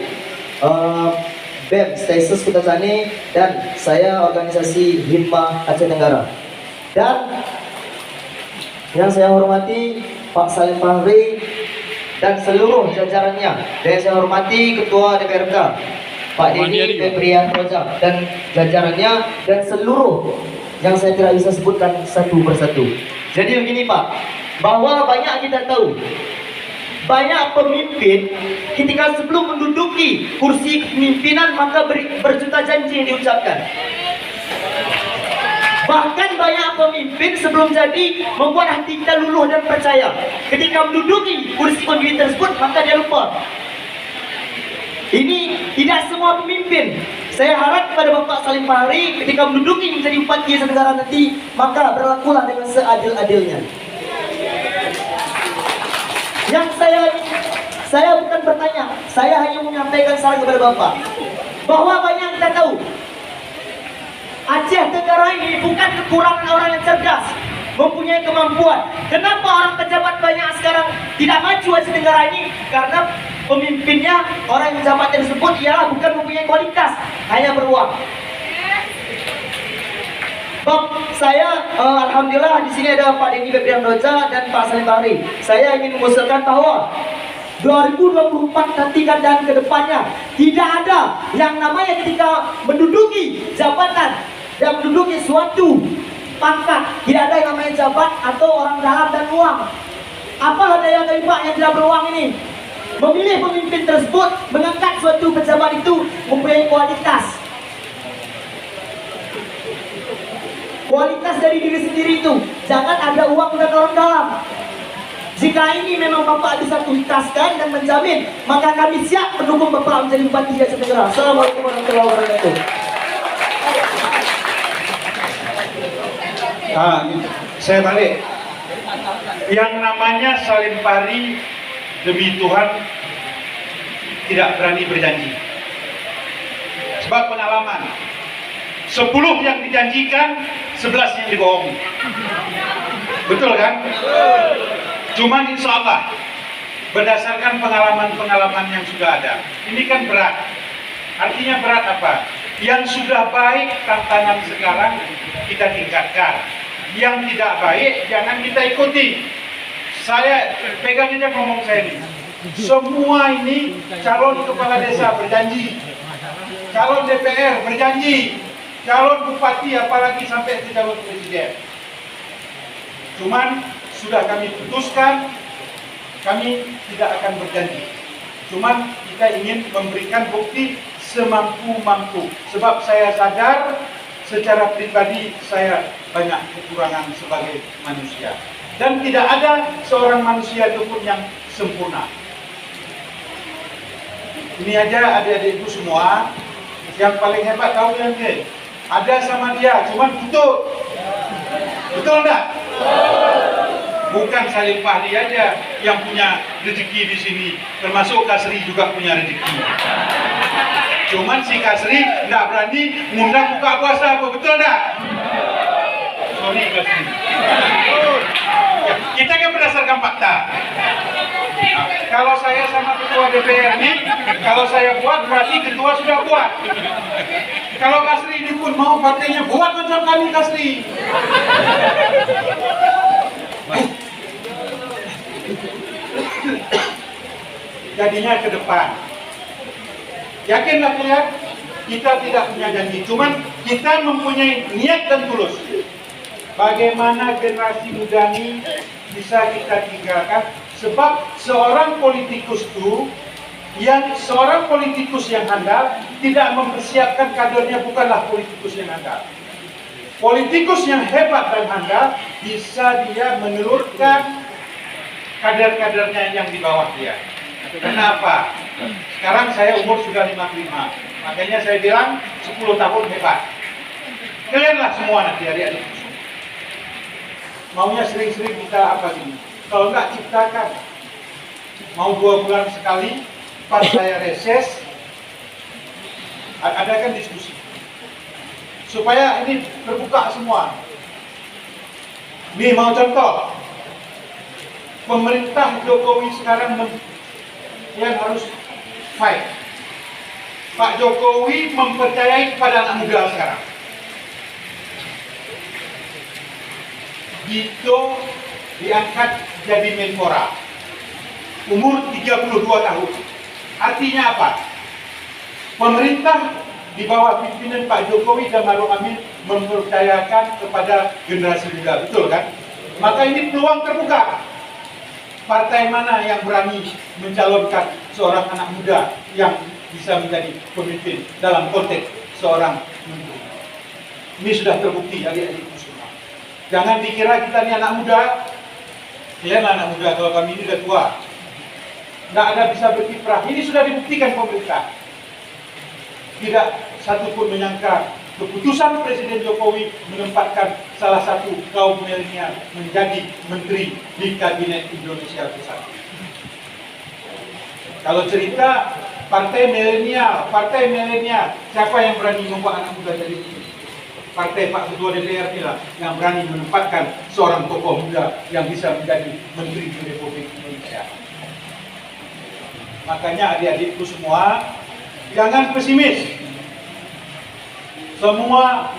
BEM Status Kutasani, dan saya organisasi Himma Aceh Tenggara. Dan yang saya hormati Pak Salim Fahri dan seluruh jajarannya, dan saya hormati Ketua DPRK Pak Denny Febrian Roja dan jajarannya, dan seluruh yang saya tidak bisa sebutkan satu persatu. Jadi begini Pak, bahwa banyak kita tahu, banyak pemimpin ketika sebelum menduduki kursi kepemimpinan maka berjuta janji yang diucapkan. Bahkan banyak pemimpin sebelum jadi membuat hati kita luluh dan percaya. Ketika menduduki kursi pemimpin tersebut maka dia lupa. Ini tidak semua pemimpin. Saya harap kepada Bapak Salim Fahri ketika menduduki menjadi bupati Aceh Tenggara nanti, maka berlakulah dengan seadil-adilnya. Yang saya bukan bertanya, saya hanya menyampaikan saran kepada Bapak bahwa banyak kita tahu Aceh Tenggara ini bukan kekurangan orang yang cerdas, mempunyai kemampuan. Kenapa orang pejabat banyak sekarang tidak maju Aceh Tenggara ini? Karena pemimpinnya, orang yang pejabat tersebut ialah bukan mempunyai kualitas, hanya beruang. Saya alhamdulillah di sini ada Pak Denny Febrian Roja dan Pak Salim Fahri. Saya ingin mengusulkan bahwa 2024 nantikan dan kedepannya tidak ada yang namanya ketika menduduki jabatan dan menduduki suatu pangkat, tidak ada yang namanya jabat atau orang dalam dan uang. Apa daya dari Pak yang tidak beruang ini? Memilih pemimpin tersebut, mengangkat suatu pejabat itu mempunyai kualitas. Kualitas dari diri sendiri itu, jangan ada uang dan orang dalam. Jika ini memang Bapak bisa tuntaskan dan menjamin, maka kami siap mendukung Bapak menjadi bupati Aceh Tenggara. Assalamualaikum warahmatullahi wabarakatuh. Saya balik. Yang namanya Salim Fahri demi Tuhan tidak berani berjanji. Sebab pengalaman. 10 yang dijanjikan, 11 yang dibohongi. Betul kan? Cuman insya Allah berdasarkan pengalaman-pengalaman yang sudah ada, ini kan berat. Artinya berat apa? Yang sudah baik tantangan sekarang kita tingkatkan, yang tidak baik jangan kita ikuti. Saya pegang aja ngomong saya ini. Semua ini calon kepala desa berjanji, calon DPR berjanji, calon bupati apalagi sampai ke calon presiden. Cuman sudah kami putuskan, kami tidak akan berjanji. Cuman kita ingin memberikan bukti semampu-mampu. Sebab saya sadar secara pribadi saya banyak kekurangan sebagai manusia. Dan tidak ada seorang manusia itu pun yang sempurna. Ini aja adik-adikku semua, yang paling hebat tahu yang ke? Ada sama dia, cuman tutup. Betul enggak? Bukan Salim Fahri aja yang punya rezeki di sini, termasuk Kasri juga punya rezeki. Cuman si Kasri nggak berani ngundang buka puasa, apa betul enggak? Sorry Kasri. Ya, kita kan berdasarkan fakta. Nah, kalau saya sama ketua DPR ini, kalau saya buat berarti ketua sudah buat. Kalau Kasri ini pun mau partainya buat macam kami Kasri. Jadinya ke depan. Yakinlah kalian, kita tidak punya janji, cuman kita mempunyai niat dan tulus. Bagaimana generasi muda ini bisa kita tinggalkan? Sebab seorang politikus yang handal tidak mempersiapkan kadernya, bukanlah politikus yang handal. Politikus yang hebat dan handal bisa dia menelurkan kader-kadernya yang di bawah dia. Kenapa? Sekarang saya umur sudah 55, makanya saya bilang 10 tahun hebat. Kalianlah semua nanti adik-adik. Maunya sering-sering kita apa gini? Kalau enggak ciptakan. Mau 2 bulan sekali, pas saya reses, adakan diskusi. Supaya ini terbuka semua. Nih mau contoh. Pemerintah Jokowi sekarang yang harus fight. Pak Jokowi mempercayai kepada anak muda sekarang. Dito diangkat jadi Menpora. Umur 32 tahun. Artinya apa? Pemerintah di bawah pimpinan Pak Jokowi dan Maruf Amin mempercayakan kepada generasi muda, betul kan? Maka ini peluang terbuka. Partai mana yang berani mencalonkan seorang anak muda yang bisa menjadi pemimpin dalam konteks seorang menteri? Ini sudah terbukti adik-adikku semua. Jangan dikira kita ini anak muda. Kalian anak muda, kalau kami ini sudah tua. Tidak ada bisa berkiprah. Ini sudah dibuktikan pemerintah. Tidak satu pun menyangka keputusan Presiden Jokowi menempatkan salah satu kaum milenial menjadi menteri di Kabinet Indonesia Bersatu. Kalau cerita partai milenial, siapa yang berani membuat anak muda jadi menteri? Partai Pak Ketua DPR inilah yang berani menempatkan seorang tokoh muda yang bisa menjadi menteri di Republik Indonesia. Makanya adik-adikku semua, jangan pesimis. Semua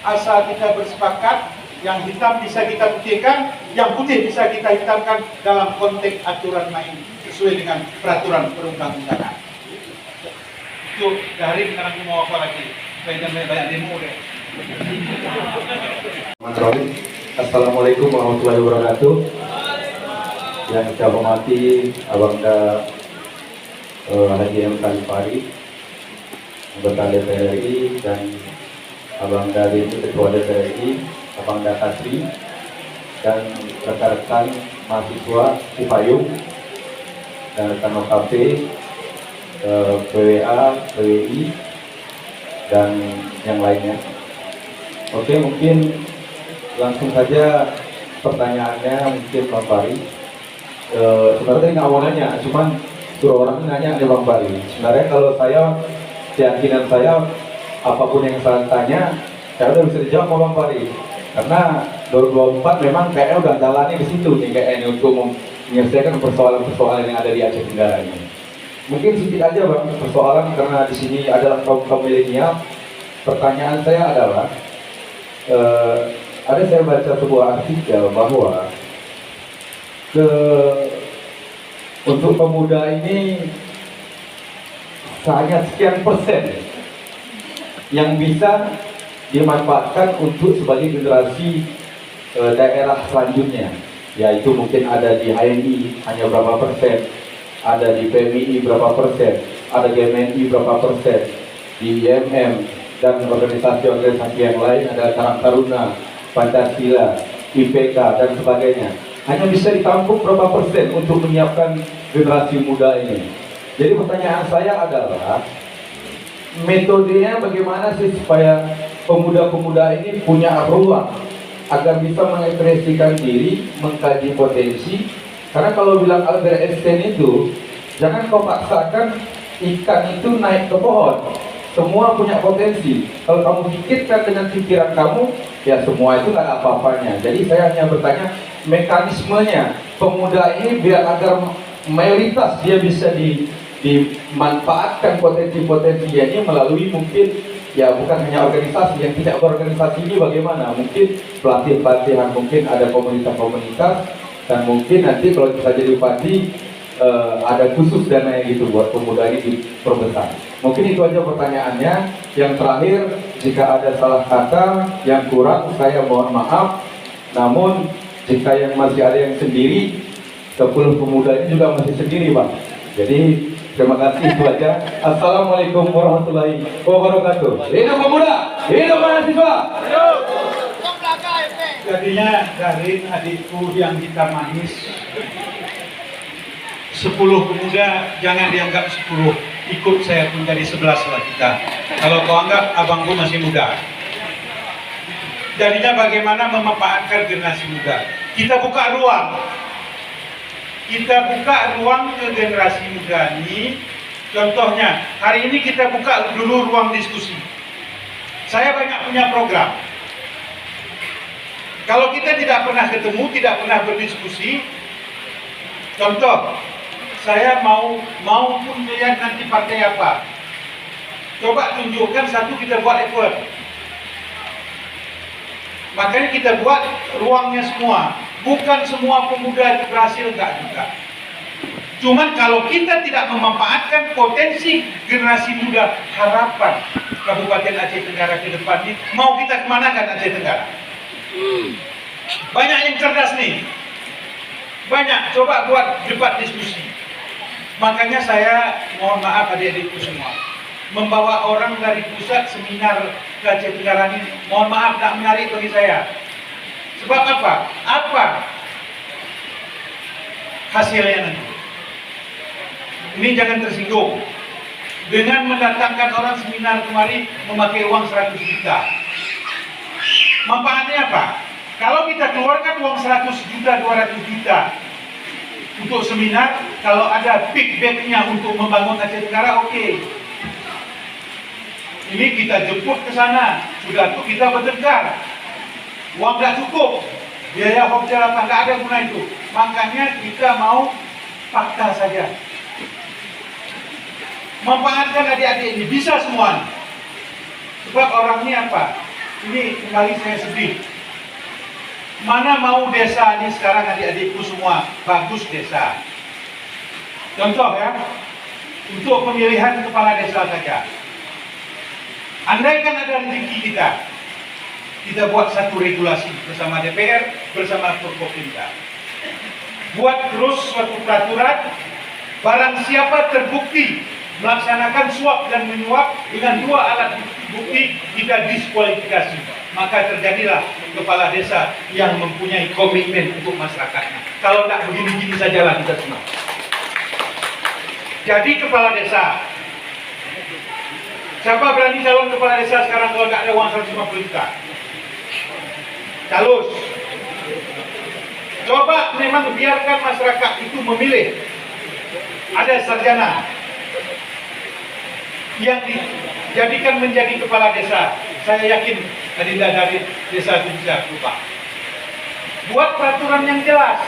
asal kita bersepakat, yang hitam bisa kita putihkan, yang putih bisa kita hitamkan dalam konteks aturan main sesuai dengan peraturan perundang-undangan. Itu dari sekarang mau apa lagi? Banyak demo deh. Assalamualaikum warahmatullahi wabarakatuh. Yang saya hormati Abangda Haji M. Salim Fahri, anggota DPR RI, dan Abangda Deni, Ketua DPR RI, Abangda Kasri, dan rekan-rekan mahasiswa Cipayung, dan rekan OKP, PWA, PWI, dan yang lainnya. Oke, mungkin langsung saja pertanyaannya, mungkin Bang Fahri. Sebenarnya nggak mau nanya, cuman suruh orang nanya Bang Fahri. Sebenarnya kalau saya, keyakinan saya, apapun yang saya tanya, saya udah bisa dijawab sama Bang Fahri. Karena 2024 memang kayaknya udah jalannya di situ nih, kayaknya untuk menyelesaikan persoalan-persoalan yang ada di Aceh Tenggara ini. Mungkin sedikit aja Bang persoalan, karena di sini adalah kaum milenial. Pertanyaan saya adalah, ada saya baca sebuah artikel bahwa untuk pemuda ini hanya sekian persen yang bisa dimanfaatkan untuk sebagai generasi daerah selanjutnya, yaitu mungkin ada di HMI hanya berapa persen, ada di PMI berapa persen, ada di MNI berapa persen, di IMM dan organisasi-organisasi yang lain, ada Karang Taruna, Pancasila, IPK dan sebagainya. Hanya bisa ditampung berapa persen untuk menyiapkan generasi muda ini. Jadi pertanyaan saya adalah, metodenya bagaimana sih supaya pemuda-pemuda ini punya ruang agar bisa mengekspresikan diri, mengkaji potensi. Karena kalau bilang Albert Einstein itu, jangan kau paksakan ikan itu naik ke pohon. Semua punya potensi. Kalau kamu pikirkan dengan pikiran kamu, ya semua itu nggak ada apa-apanya. Jadi saya hanya bertanya mekanismenya pemuda ini biar agar mayoritas dia bisa dimanfaatkan potensi-potensinya ini melalui mungkin ya bukan hanya organisasi, yang tidak berorganisasi ini bagaimana? Mungkin pelatihan-pelatihan, mungkin ada komunitas-komunitas, dan mungkin nanti kalau kita jadi bupati ada khusus dana gitu buat pemuda ini diperbesar. Mungkin itu aja pertanyaannya. Yang terakhir, jika ada salah kata yang kurang, saya mohon maaf. Namun jika yang masih ada yang sendiri, 10 pemuda ini juga masih sendiri, Pak. Jadi terima kasih, itu aja. Assalamualaikum warahmatullahi wabarakatuh. Hidup pemuda, hidup mahasiswa. Jadinya dari adikku yang kita manis, 10 pemuda jangan dianggap 10, ikut saya pun jadi 11 lah kita. Kalau kau anggap abangku masih muda. Jadinya bagaimana memanfaatkan generasi muda. Kita buka ruang. Kita buka ruang ke generasi muda ini. Contohnya, hari ini kita buka dulu ruang diskusi. Saya banyak punya program. Kalau kita tidak pernah ketemu, tidak pernah berdiskusi, contoh, saya mau pun lihat nanti partai apa. Coba tunjukkan satu, kita buat effort. Makanya kita buat ruangnya semua. Bukan semua pemuda itu berhasil, enggak juga. Cuman kalau kita tidak memanfaatkan potensi generasi muda, harapan Kabupaten Aceh Tenggara ke depan ini, mau kita kemana kan Aceh Tenggara? Banyak yang cerdas nih. Banyak, coba buat debat diskusi. Makanya saya mohon maaf adik-adikku semua, membawa orang dari pusat seminar ke Aceh Tenggara ini, mohon maaf tak menarik bagi saya. Sebab apa? Apa hasilnya nanti? Ini jangan tersinggung. Dengan mendatangkan orang seminar kemari memakai uang 100 juta. Manfaatnya apa? Kalau kita keluarkan uang 100 juta, 200 juta untuk seminar, kalau ada feedbacknya untuk membangun Aceh Tenggara, oke. Ini kita jemput ke sana, sudah tuh kita bertengkar. Uang tidak cukup, biaya hotel apa nggak ada guna itu. Makanya kita mau fakta saja. Manfaatkan adik-adik ini, bisa semua. Sebab orang ini apa? Ini kembali saya sedih. Mana mau desa ini sekarang adik-adikku semua bagus desa. Contoh ya, untuk pemilihan kepala desa saja. Andaikan ada rezeki kita buat satu regulasi bersama DPR, bersama Forkopimda. Buat terus suatu peraturan, barang siapa terbukti melaksanakan suap dan menyuap dengan 2 alat bukti, kita diskualifikasi. Maka terjadilah kepala desa yang mempunyai komitmen untuk masyarakatnya. Kalau tak begini-gini sajalah kita semua. Jadi kepala desa, siapa berani calon kepala desa sekarang kalau tak ada uang 150 juta? Calus. Coba memang biarkan masyarakat itu memilih. Ada sarjana yang dijadikan menjadi kepala desa. Saya yakin Adinda dari desa itu bisa lupa. Buat peraturan yang jelas.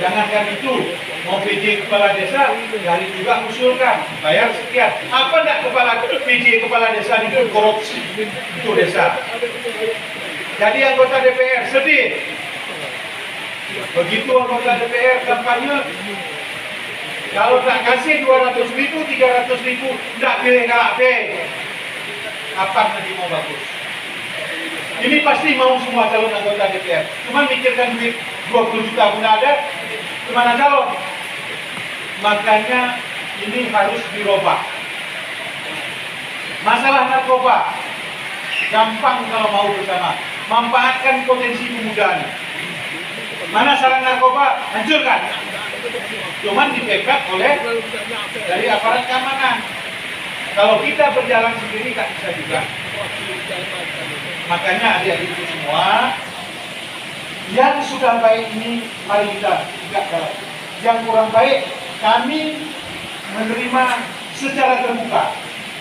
Jangankan itu, mau PJ kepala desa, dari juga usulkan, bayar sekian. Apa enggak PJ kepala desa itu korupsi untuk desa? Jadi anggota DPR sedih. Begitu anggota DPR kampanye, kalau tak kasih 200.000, 300.000, tidak pilih KLP. Kapan nanti mau bagus? Ini pasti mau semua calon anggota DPR. Cuma mikirkan duit 20 juta pun ada, kemana calon? Makanya ini harus dirubah. Masalah narkoba, gampang kalau mau bersama. Manfaatkan potensi pemuda. Mana sarang narkoba, hancurkan. Cuman di-backup oleh dari aparat keamanan. Kalau kita berjalan sendiri tak bisa juga. Makanya adik-adikku semua, yang sudah baik ini mari kita tegak jalan. Yang kurang baik kami menerima secara terbuka.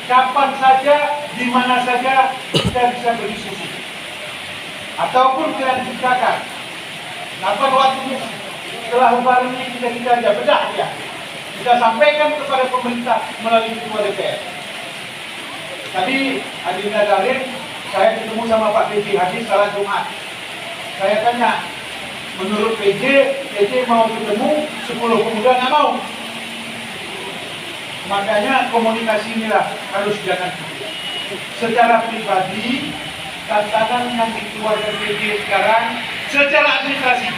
Kapan saja, di mana saja kita bisa berdiskusi. Ataupun kita diceritakan. Kapan waktu setelah lebaran ini kita aja bedah ya. Kita sampaikan kepada pemerintah melalui Ketua DPR. Tadi Adinda Dalin, saya ketemu sama Pak PJ Hadis salat Jumat. Saya tanya, menurut PJ mau ketemu 10 pemuda nggak mau. Makanya komunikasi inilah harus jangan. Secara pribadi, tantangan yang dikeluarkan PJ sekarang secara administrasi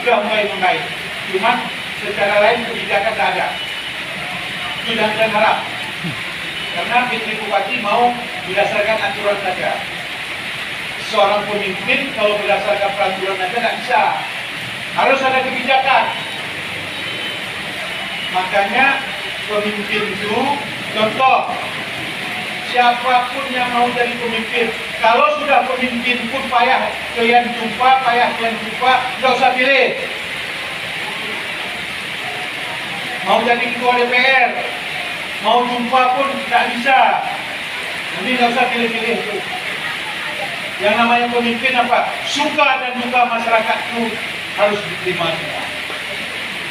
sudah mulai membaik. Cuma secara lain kebijakan tidak ada. Itu jangan harap. Karena PT Bupati mau berdasarkan aturan saja. Seorang pemimpin kalau berdasarkan peraturan saja tidak bisa. Harus ada kebijakan. Makanya pemimpin itu, contoh, siapapun yang mau jadi pemimpin, kalau sudah pemimpin pun payah kalian jumpa, nggak usah pilih. Mau jadi ketua DPR, mau jumpa pun tidak bisa. Jadi nggak usah pilih-pilih itu. Yang namanya pemimpin apa? Suka dan duka masyarakat itu harus diterima semua.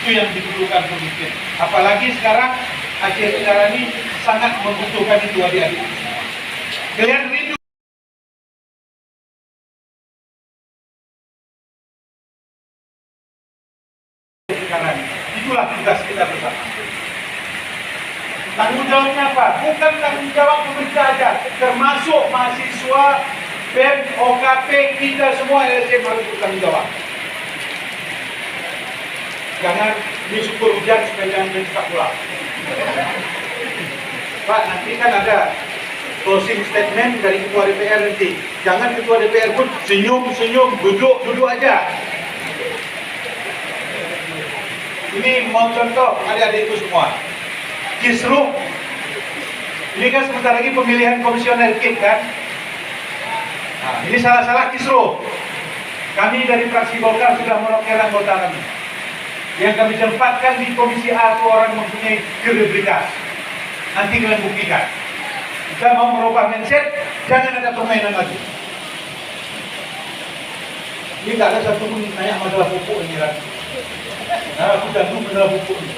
Itu yang diperlukan pemimpin. Apalagi sekarang Aceh Tenggara ini sangat membutuhkan itu adik-adik. Kalian rindu sekarang. Itulah tugas kita bersama. Tanggung jawabnya apa? Bukan tanggung jawab pemerintah saja, termasuk mahasiswa, BEM, OKP, kita semua LSM harus bertanggung jawab. Jangan disyukur hujan supaya jangan cepat pulang. Pak, nanti kan ada closing statement dari Ketua DPR nanti. Jangan Ketua DPR pun senyum-senyum, duduk aja. Ini mau contoh adik-adikku semua. Kisruh, ini kan sebentar lagi pemilihan komisioner KIP kan. Nah, ini salah-salah Kisruh. Kami dari fraksi Golkar sudah meroket anggota kami. Yang kami tempatkan di komisi A itu orang mempunyai kredibilitas. Nanti kalian buktikan. Kita mau merubah mindset, jangan ada permainan lagi. Ini tak ada satu pun tanya masalah pupuk ini kan. Nah, aku jantung masalah pupuk ini.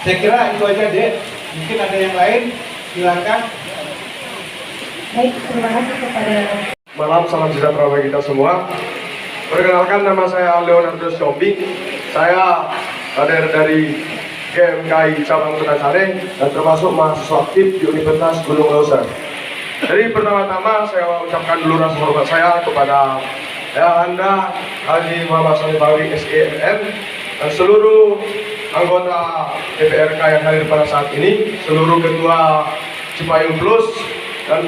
Saya kira itu aja deh. Mungkin ada yang lain, silakan. Baik, terima kasih kepada Malam, salam sejahtera bagi kita semua. Perkenalkan, nama saya Leonardo Siombing. Saya kader dari GMKI Cabang Tunasare dan termasuk mahasiswa aktif di Universitas Gunung Leuser. Jadi pertama-tama saya ucapkan dulu rasa hormat saya kepada Anda Haji Muhammad Salim Bakri SEMM dan seluruh anggota DPRK yang hadir pada saat ini, seluruh ketua Cipayung Plus, dan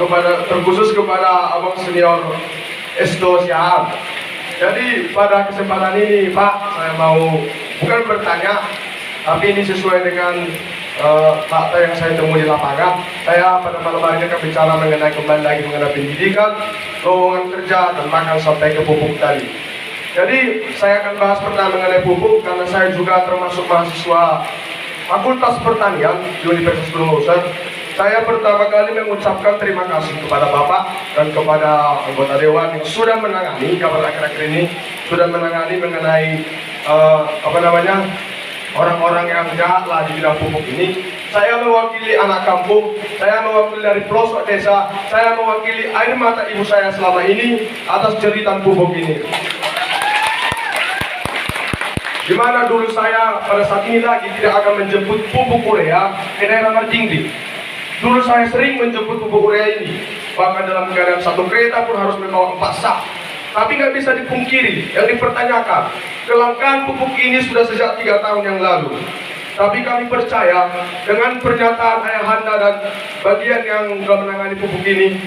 terkhusus kepada abang senior Esto Syahab. Jadi pada kesempatan ini Pak, saya mau bukan bertanya, tapi ini sesuai dengan fakta yang saya temui di lapangan. Saya pada malam hari ini akan bicara kembali lagi mengenai pendidikan, lowongan kerja, dan bahkan sampai ke pupuk tadi. Jadi saya akan bahas pertama mengenai pupuk karena saya juga termasuk mahasiswa Fakultas Pertanian di Universitas Gunung Leuser. Saya pertama kali mengucapkan terima kasih kepada Bapak dan kepada anggota Dewan yang sudah menangani kabar akhir-akhir ini, sudah menangani mengenai orang-orang yang jahat lah di bidang pupuk ini. Saya mewakili anak kampung, saya mewakili dari pelosok desa, saya mewakili air mata ibu saya selama ini atas jeritan pupuk ini. Di mana dulu saya pada saat ini lagi tidak akan menjemput pupuk urea ke daerah Marjingdi. Dulu saya sering menjemput pupuk urea ini, bahkan dalam keadaan satu kereta pun harus membawa 4 sak. Tapi nggak bisa dipungkiri, yang dipertanyakan, kelangkaan pupuk ini sudah sejak 3 tahun yang lalu. Tapi kami percaya dengan pernyataan ayahanda dan bagian yang telah menangani pupuk ini,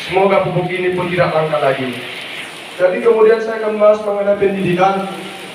semoga pupuk ini pun tidak langka lagi. Jadi kemudian saya akan membahas mengenai pendidikan.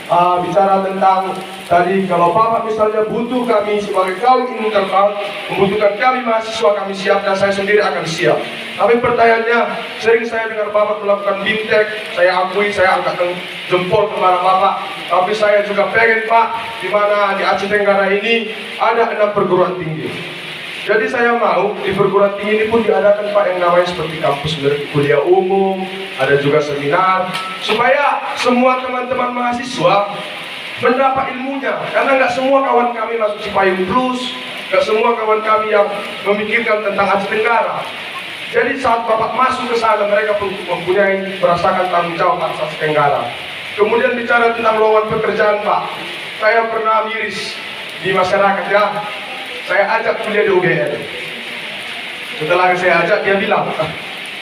Bicara tentang tadi, kalau Bapak misalnya butuh kami sebagai kaum ilmu terbang, membutuhkan kami mahasiswa, kami siap dan saya sendiri akan siap. Tapi pertanyaannya, sering saya dengar Bapak melakukan bimtek, saya akui, saya angkat jempol kepada Bapak. Tapi saya juga pengen Pak, di mana di Aceh Tenggara ini ada 6 perguruan tinggi. Jadi saya mau di perguruan tinggi ini pun diadakan Pak yang namanya seperti kampus kuliah umum, ada juga seminar, supaya semua teman-teman mahasiswa mendapat ilmunya. Karena nggak semua kawan kami masuk Cipayung Plus, nggak semua kawan kami yang memikirkan tentang Aceh Tenggara. Jadi saat Bapak masuk ke sana, mereka pun mempunyai merasakan tanggung jawab atas Aceh Tenggara. Kemudian bicara tentang lowongan pekerjaan Pak, saya pernah miris di masyarakat ya. Saya ajak kuliah di UGM. Setelah saya ajak, dia bilang,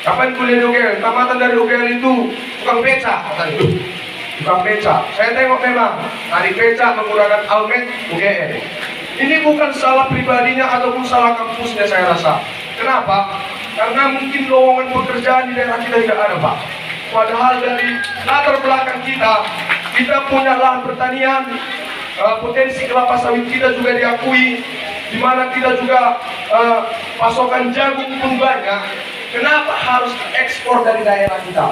kapan kuliah di UGM? Tamatan dari UGM itu tukang beca, kata itu. Tukang beca. Saya tengok memang, hari beca menggunakan almet UGM. Ini bukan salah pribadinya ataupun salah kampusnya saya rasa. Kenapa? Karena mungkin lowongan pekerjaan di daerah kita tidak ada Pak. Padahal dari latar belakang kita punya lahan pertanian, potensi kelapa sawit kita juga diakui, di mana kita juga pasokan jagung pun banyak. Kenapa harus ekspor dari daerah kita?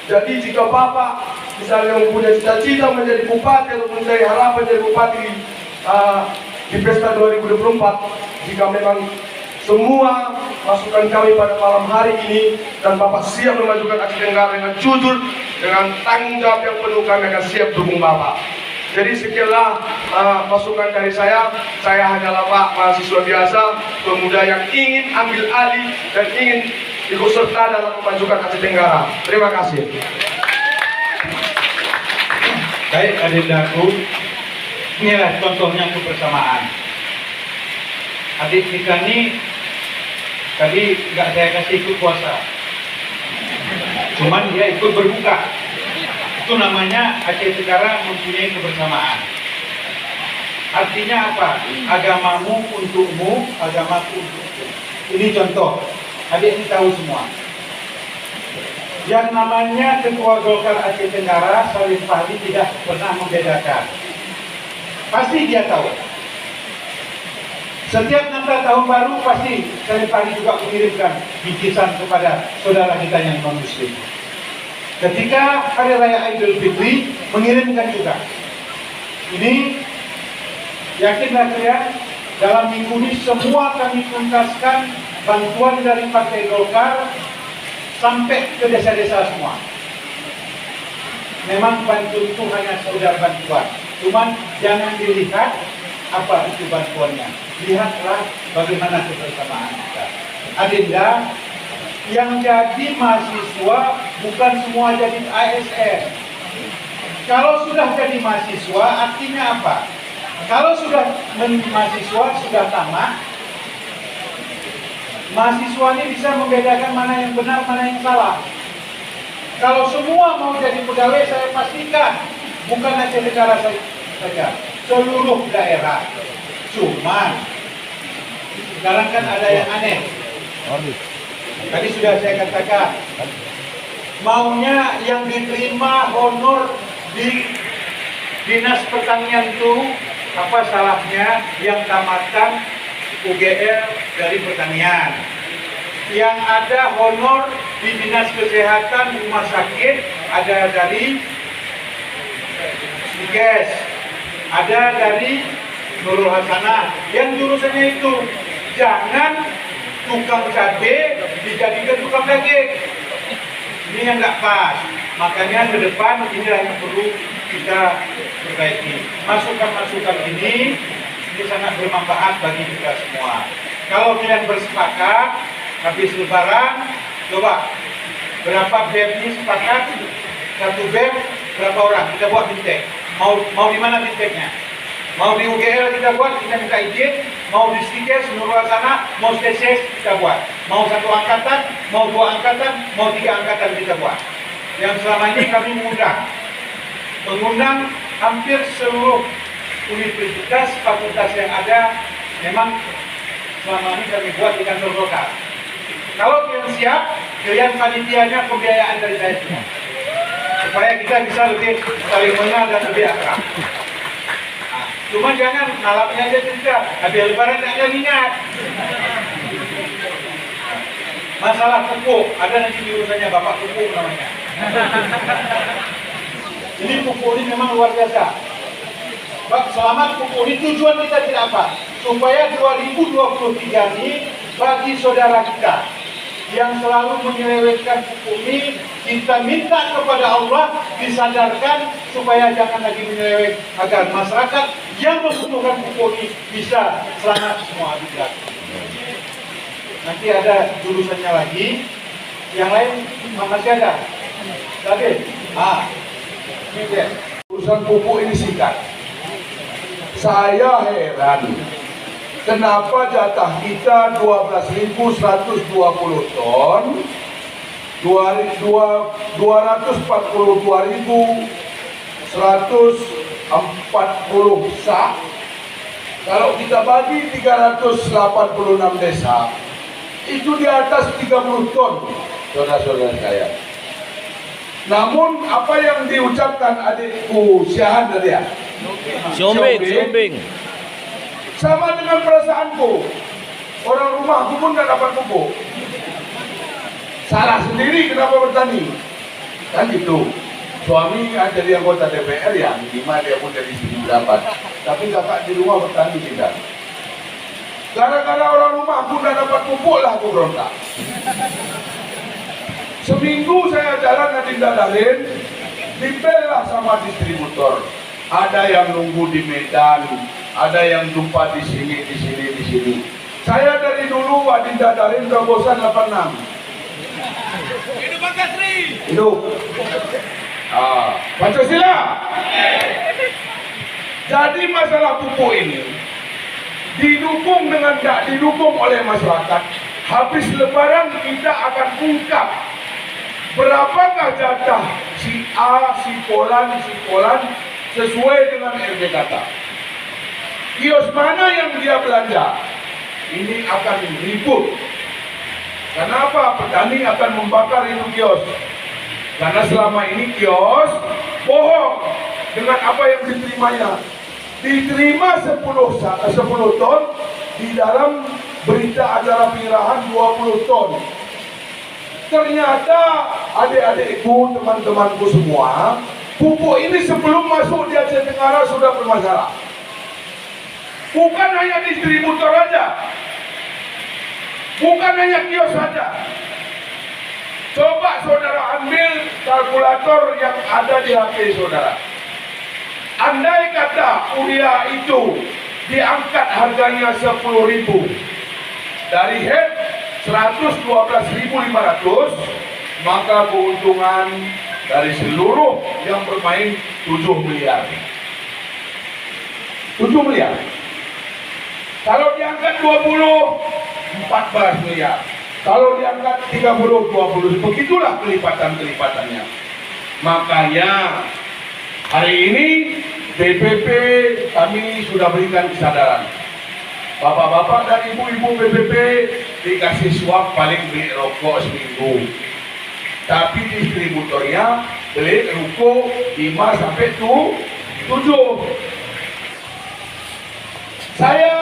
Jadi jika Bapak misalnya mempunyai cita-cita menjadi bupati atau menjadi harapan menjadi bupati di pesta 2024, jika memang semua masukan kami pada malam hari ini dan Bapak siap memajukan Aceh Tenggara dengan jujur, dengan tanggung jawab yang penuh, kami akan siap dukung Bapak. Jadi sekianlah masukan dari saya. Saya hanyalah Pak mahasiswa biasa, pemuda yang ingin ambil alih dan ingin ikut serta dalam memajukan Aceh Tenggara. Terima kasih. Baik adindaku, inilah contohnya kebersamaan. Adik kita ini tadi nggak saya kasih ikut puasa, cuman dia ikut berbuka. Itu namanya Aceh Tenggara mempunyai kebersamaan. Artinya apa? Agamamu untukmu, agamaku untukku. Ini contoh. Adik ini tahu semua. Yang namanya Ketua Golkar Aceh Tenggara, Salim Fahdi, tidak pernah membedakan. Pasti dia tahu. Setiap Natal tahun baru pasti Salim Fahdi juga mengirimkan bingkisan kepada saudara kita yang non-muslim. Ketika Hari Raya Idul Fitri mengirimkan juga. Ini yakinlah saya, dalam minggu ini semua kami tuntaskan bantuan dari Partai Golkar sampai ke desa-desa semua. Memang bantuan itu hanya sekedar bantuan, cuman jangan dilihat apa itu bantuannya. Lihatlah bagaimana kebersamaan kita. Adinda, yang jadi mahasiswa bukan semua jadi ASN. Kalau sudah jadi mahasiswa artinya apa? Kalau sudah mahasiswa sudah tamat, mahasiswa ini bisa membedakan mana yang benar, mana yang salah. Kalau semua mau jadi pegawai, saya pastikan bukan Aceh Tenggara saja, seluruh daerah. Cuman sekarang kan ada yang aneh. Tadi sudah saya katakan, maunya yang diterima honor di Dinas Pertanian itu, apa salahnya yang tamatan UGM dari pertanian, yang ada honor di Dinas Kesehatan Rumah Sakit, ada dari Diges, ada dari Nurul Hasanah, yang jurusannya itu. Jangan tukang cabai dijadikan tukang daging. Ini yang nggak pas. Makanya ke depan inilah yang perlu kita perbaiki. Masukan-masukan ini sangat bermanfaat bagi kita semua. Kalau kalian bersepakat habis lebaran, coba berapa BEM ini sepakat, satu BEM berapa orang kita buat bimtek. Mau di mana bimteknya? Mau di UGL kita buat, kita minta izin. Mau di Stikes, Nurul Hasanah, mau Steses kita buat. Mau satu angkatan, mau dua angkatan, mau tiga angkatan kita buat. Yang selama ini kami mengundang hampir seluruh universitas, fakultas yang ada memang selama ini kami buat di kantor lokal. Kalau kalian siap, kalian panitianya pembiayaan dari saya semua, supaya kita bisa lebih saling mengenal dan lebih akrab. Nah, cuma jangan nalapnya aja juga, habis lebaran tidak ingat. Masalah pupuk, ada nanti di urusannya Bapak Pupuk namanya. Ini pupuk ini memang luar biasa. Selamat pupuk ini tujuan kita tidak apa? Supaya 2023 ini bagi saudara kita yang selalu menyelewengkan pupuk ini, kita minta kepada Allah disadarkan supaya jangan lagi menyeleweng, agar masyarakat yang membutuhkan pupuk ini bisa selamat semua habis. Nanti ada jurusannya lagi, yang lain masih ada. Tapi, ini dia. Urusan pupuk ini singkat. Saya heran, kenapa jatah kita 12.120 ton, 242.140 sak. Kalau kita bagi 386 desa, itu di atas 30 ton, saudara-saudara saya. Namun apa yang diucapkan adikku Syahan tadi ya, Siombing, sama dengan perasaanku. Orang rumahku pun tidak dapat pupuk. Salah sendiri kenapa bertani, kan gitu. Suami jadi anggota DPR ya, minimal dia pun jadi sedikit dapat. Tapi kakak di rumah bertani tidak. Gara-gara orang rumah aku tidak dapat pupuk lah aku berontak. Seminggu saya jalan nanti dadarin, dibelah sama distributor. Ada yang nunggu di Medan, ada yang jumpa di sini. Saya dari dulu Adinda Darin terobosan 86. Hidup Pancasila. Hidup. Pancasila. Jadi masalah pupuk ini didukung dengan tidak didukung oleh masyarakat. Habis lebaran kita akan ungkap berapakah jatah si A, si Polan sesuai dengan RPKK. Kios mana yang dia belanja? Ini akan ribut. Kenapa? Petani akan membakar itu kios. Karena selama ini kios bohong dengan apa yang diterimanya. Diterima 10 ton, di dalam berita acara penyerahan 20 ton. Ternyata adik-adikku, teman-temanku semua, pupuk ini sebelum masuk di Aceh Tenggara sudah bermasalah. Bukan hanya distributor saja, bukan hanya kios saja. Coba saudara ambil kalkulator yang ada di HP saudara. Andai kata urea itu diangkat harganya 10.000 dari head 112.500, maka keuntungan dari seluruh yang bermain 7 miliar. 7 miliar. Kalau diangkat 20, 14 miliar. Kalau diangkat 30, 20. Begitulah kelipatan-kelipatannya. Makanya hari ini BPP kami sudah berikan kesadaran. Bapak-bapak dan ibu-ibu BPP dikasih suap paling beli rokok seminggu. Tapi distributornya beli rokok 5 sampai 7. Saya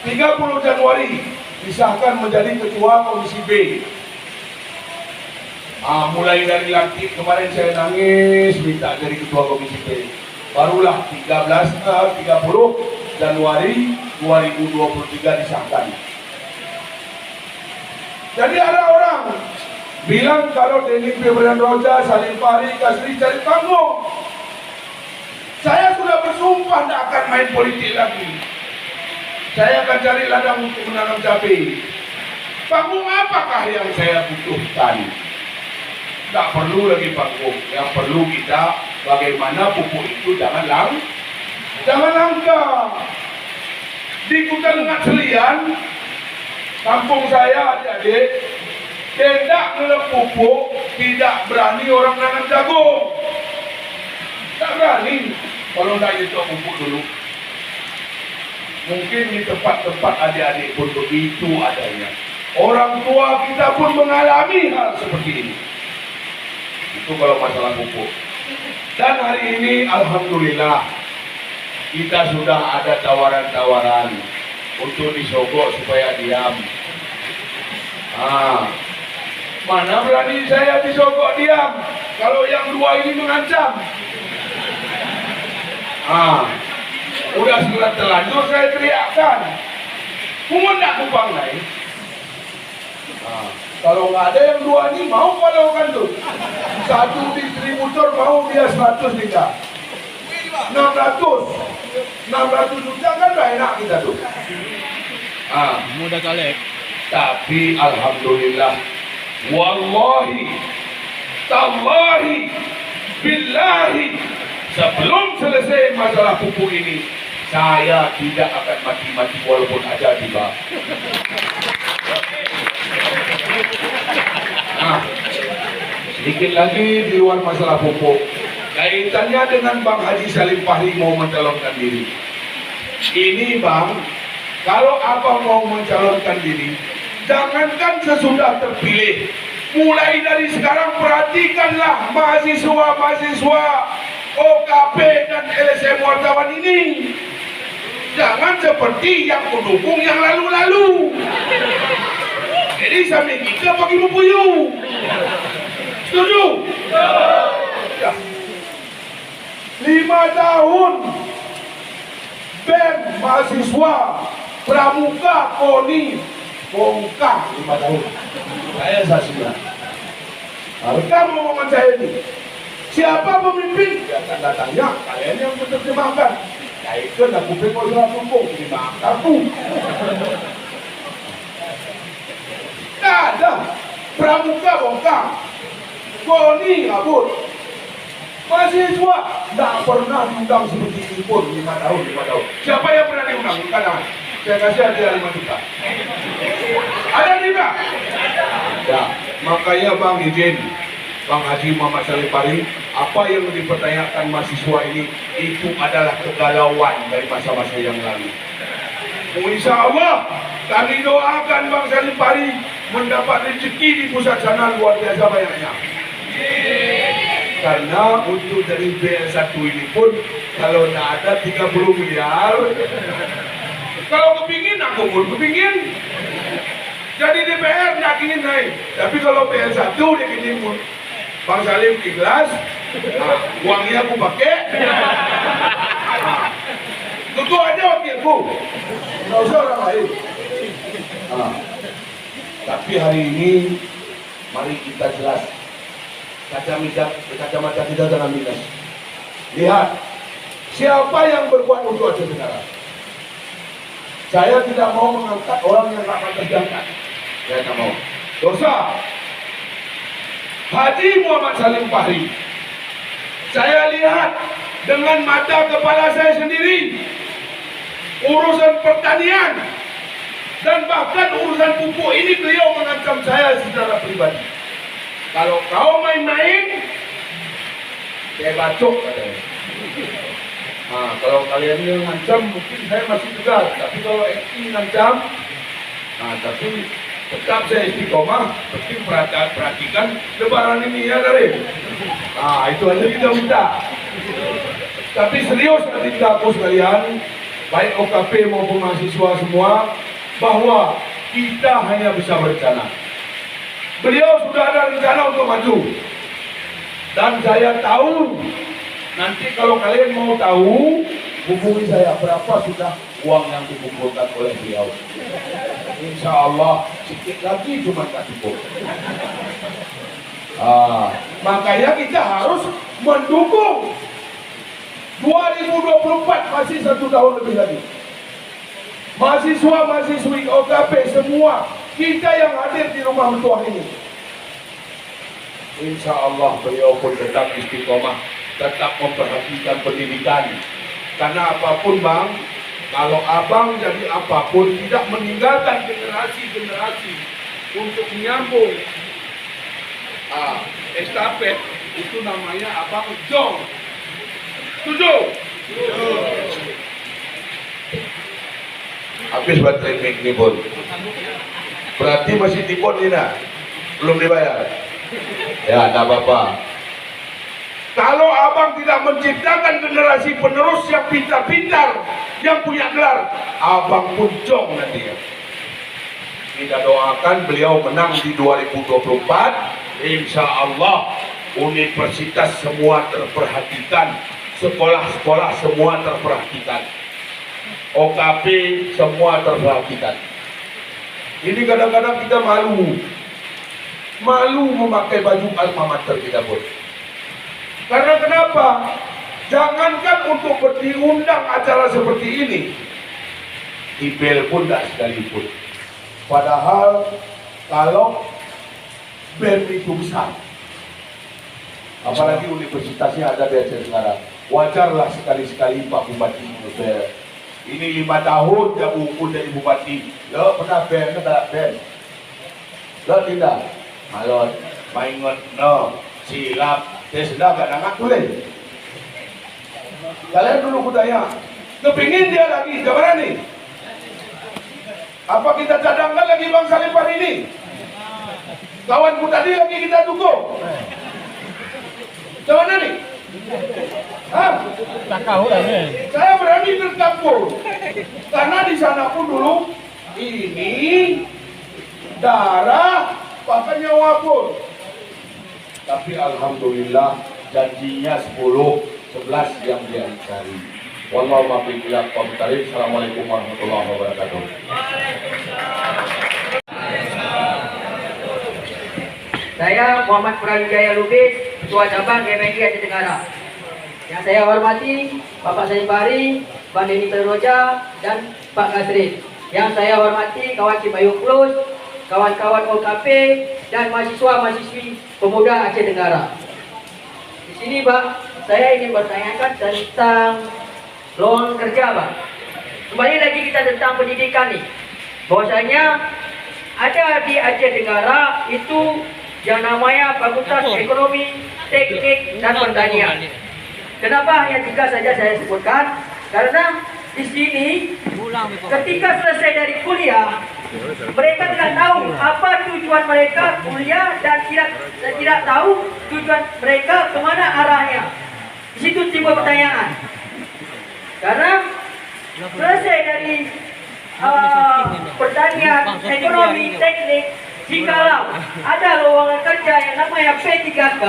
30 Januari disahkan menjadi ketua Komisi B. Mulai dari lantik kemarin saya nangis minta jadi ketua Komisi B. Barulah 30 Januari 2023 disahkan. Jadi ada orang bilang kalau Denny Febrian Roja, Salim Fahri, Kasri cari panggung. Saya sudah bersumpah tidak akan main politik lagi. Saya akan cari ladang untuk menanam cabai. Panggung apakah yang saya butuhkan? Tak perlu lagi panggung. Yang perlu kita bagaimana pupuk itu jangan langka. Di Kutangat Selian, kampung saya adik-adik, tidak menanam pupuk, tidak berani orang nanam jagung. Tak berani. Kalau nggak nyetok pupuk dulu, mungkin di tempat-tempat adik-adik pun begitu adanya. Orang tua kita pun mengalami hal seperti ini. Itu kalau masalah pupuk. Dan hari ini alhamdulillah kita sudah ada tawaran-tawaran untuk disogok supaya diam. Mana berani saya disogok diam kalau yang dua ini mengancam. Udah sudah terlanjur saya teriakkan. Kumun nak kupang lain. Kalau nggak ada yang dua ini mau palaukan tuh. Satu distributor mau dia 100 juta. 600 juta kan udah enak kita tuh. Mudah kali. Tapi alhamdulillah, wallahi, tallahi, billahi, sebelum selesai masalah pupuk ini, saya tidak akan mati-mati walaupun ada tiba. Sedikit lagi di luar masalah pupuk, kaitannya dengan Bang Haji Salim Fahri mau mencalonkan diri. Ini Bang, kalau abang mau mencalonkan diri, jangankan sesudah terpilih, mulai dari sekarang perhatikanlah mahasiswa-mahasiswa OKP dan LSM wartawan ini. Jangan seperti yang pendukung yang lalu-lalu. Jadi sampai kita pakai bubuyu. Setuju? Ya. 5 tahun BEM mahasiswa pramuka KONI bongkar 5 tahun. Saya saksikan. Rekam omongan saya ini. Siapa pemimpin? Ya tanda tanya. Kalian yang menerjemahkan. Ya itu aku pikir surat hukum. Terima aku. Tidak ada. Pramuka bongkar. KONI kabut. Mahasiswa tidak pernah diundang seperti ini pun 5 tahun. Siapa yang pernah diundang? Kanan. Saya kasih hadiah 5 juta. Ada tidak? Ya, makanya Bang izin, Bang Haji Muhammad Salim Fahri, apa yang dipertanyakan mahasiswa ini itu adalah kegalauan dari masa-masa yang lalu. Insya Allah kami doakan Bang Salim Fahri mendapat rezeki di pusat sana luar biasa banyaknya. Karena untuk dari BL1 ini pun kalau tidak ada 30 miliar. Kalau kepingin, aku pun kepingin. Jadi DPR tidak ingin naik. Tapi kalau PL1 dia ingin pun. Bang Salim ikhlas. Uangnya aku pakai. Itu aja wakilku. Tidak usah orang lain. Tapi hari ini, mari kita jelas. Kacamata kita jangan minus. Lihat. Siapa yang berbuat untuk Aceh Tenggara? Saya tidak mau mengangkat orang yang tak pantas diangkat. Saya tak mau. Dosa. Haji Muhammad Salim Fahri. Saya lihat dengan mata kepala saya sendiri. Urusan pertanian. Dan bahkan urusan pupuk ini beliau mengancam saya secara pribadi. Kalau kau main-main, saya bacok katanya. Kalau kalian ini mengancam, mungkin saya masih tegar. Tapi kalau ini mengancam, tapi tetap saya istiqomah. Penting perhatikan lebaran ini ya dari. Itu aja kita minta. Tapi serius nanti aku sekalian, baik OKP maupun mahasiswa semua, bahwa kita hanya bisa berencana. Beliau sudah ada rencana untuk maju. Dan saya tahu, nanti kalau kalian mau tahu, hubungi saya berapa sudah uang yang dikumpulkan oleh beliau. Insya Allah sedikit lagi cuma tak cukup. Makanya kita harus mendukung. 2024 masih 1 tahun lebih lagi. Mahasiswa-mahasiswi OKP semua, kita yang hadir di rumah mertua ini, insya Allah beliau pun tetap istiqomah, tetap memperhatikan pendidikan. Karena apapun Bang, kalau abang jadi apapun, tidak meninggalkan generasi-generasi untuk menyambung estafet, itu namanya abang jong. Setuju? Habis baterai mic nih pun. Berarti masih tipon ini nak? Belum dibayar? Ya, tidak apa-apa. Kalau abang tidak menciptakan generasi penerus yang pintar-pintar, yang punya gelar, abang pun jong nanti ya. Kita doakan beliau menang di 2024. Insya Allah universitas semua terperhatikan, sekolah-sekolah semua terperhatikan, OKP semua terperhatikan. Ini kadang-kadang kita malu memakai baju alma mater kita pun. Karena kenapa? Jangankan untuk diundang acara seperti ini, IPL pun tidak sekalipun. Padahal kalau BEM itu besar, apalagi universitasnya ada di Aceh Tenggara, wajarlah sekali-sekali Pak Bupati BEM. Ini 5 tahun dia ukur jadi bupati. Lo pernah BEM ke tak BEM? Lo tidak? Malon, maingot, no, silap, sudah gak nangak tulis. Kalian dulu kudanya, kepingin dia lagi, gimana nih? Apa kita cadangkan lagi Bang Salim hari ini? Kawanku tadi lagi kita dukung. Gimana nih? Hah? Saya berani bercampur karena di sana pun dulu ini darah bahkan nyawa pun. Tapi alhamdulillah janjinya 10-11 yang dia cari. Wallahu muwaffiq ila aqwamit thoriq. Assalamualaikum warahmatullahi wabarakatuh. Saya Muhammad Prawijaya Lubis, Ketua Cabang GMNI Aceh Tenggara. Yang saya hormati Bapak Salim Bahri, Bang Denny Roja, dan Pak Kasri. Yang saya hormati kawan Cipayung Plus, kawan-kawan OKP, dan mahasiswa-mahasiswi pemuda Aceh Tenggara. Di sini, Pak, saya ingin bertanyakan tentang lowongan kerja, Pak. Kembali lagi kita tentang pendidikan nih. Bahwasanya ada di Aceh Tenggara itu yang namanya Fakultas Ekonomi, Teknik, dan Pertanian. Kenapa hanya 3 saja saya sebutkan? Karena di sini ketika selesai dari kuliah, mereka tidak tahu apa tujuan mereka kuliah dan tidak tahu tujuan mereka kemana arahnya. Di situ timbul pertanyaan. Karena selesai dari pertanian, ekonomi, teknik, jikalau ada lowongan kerja yang namanya P3K,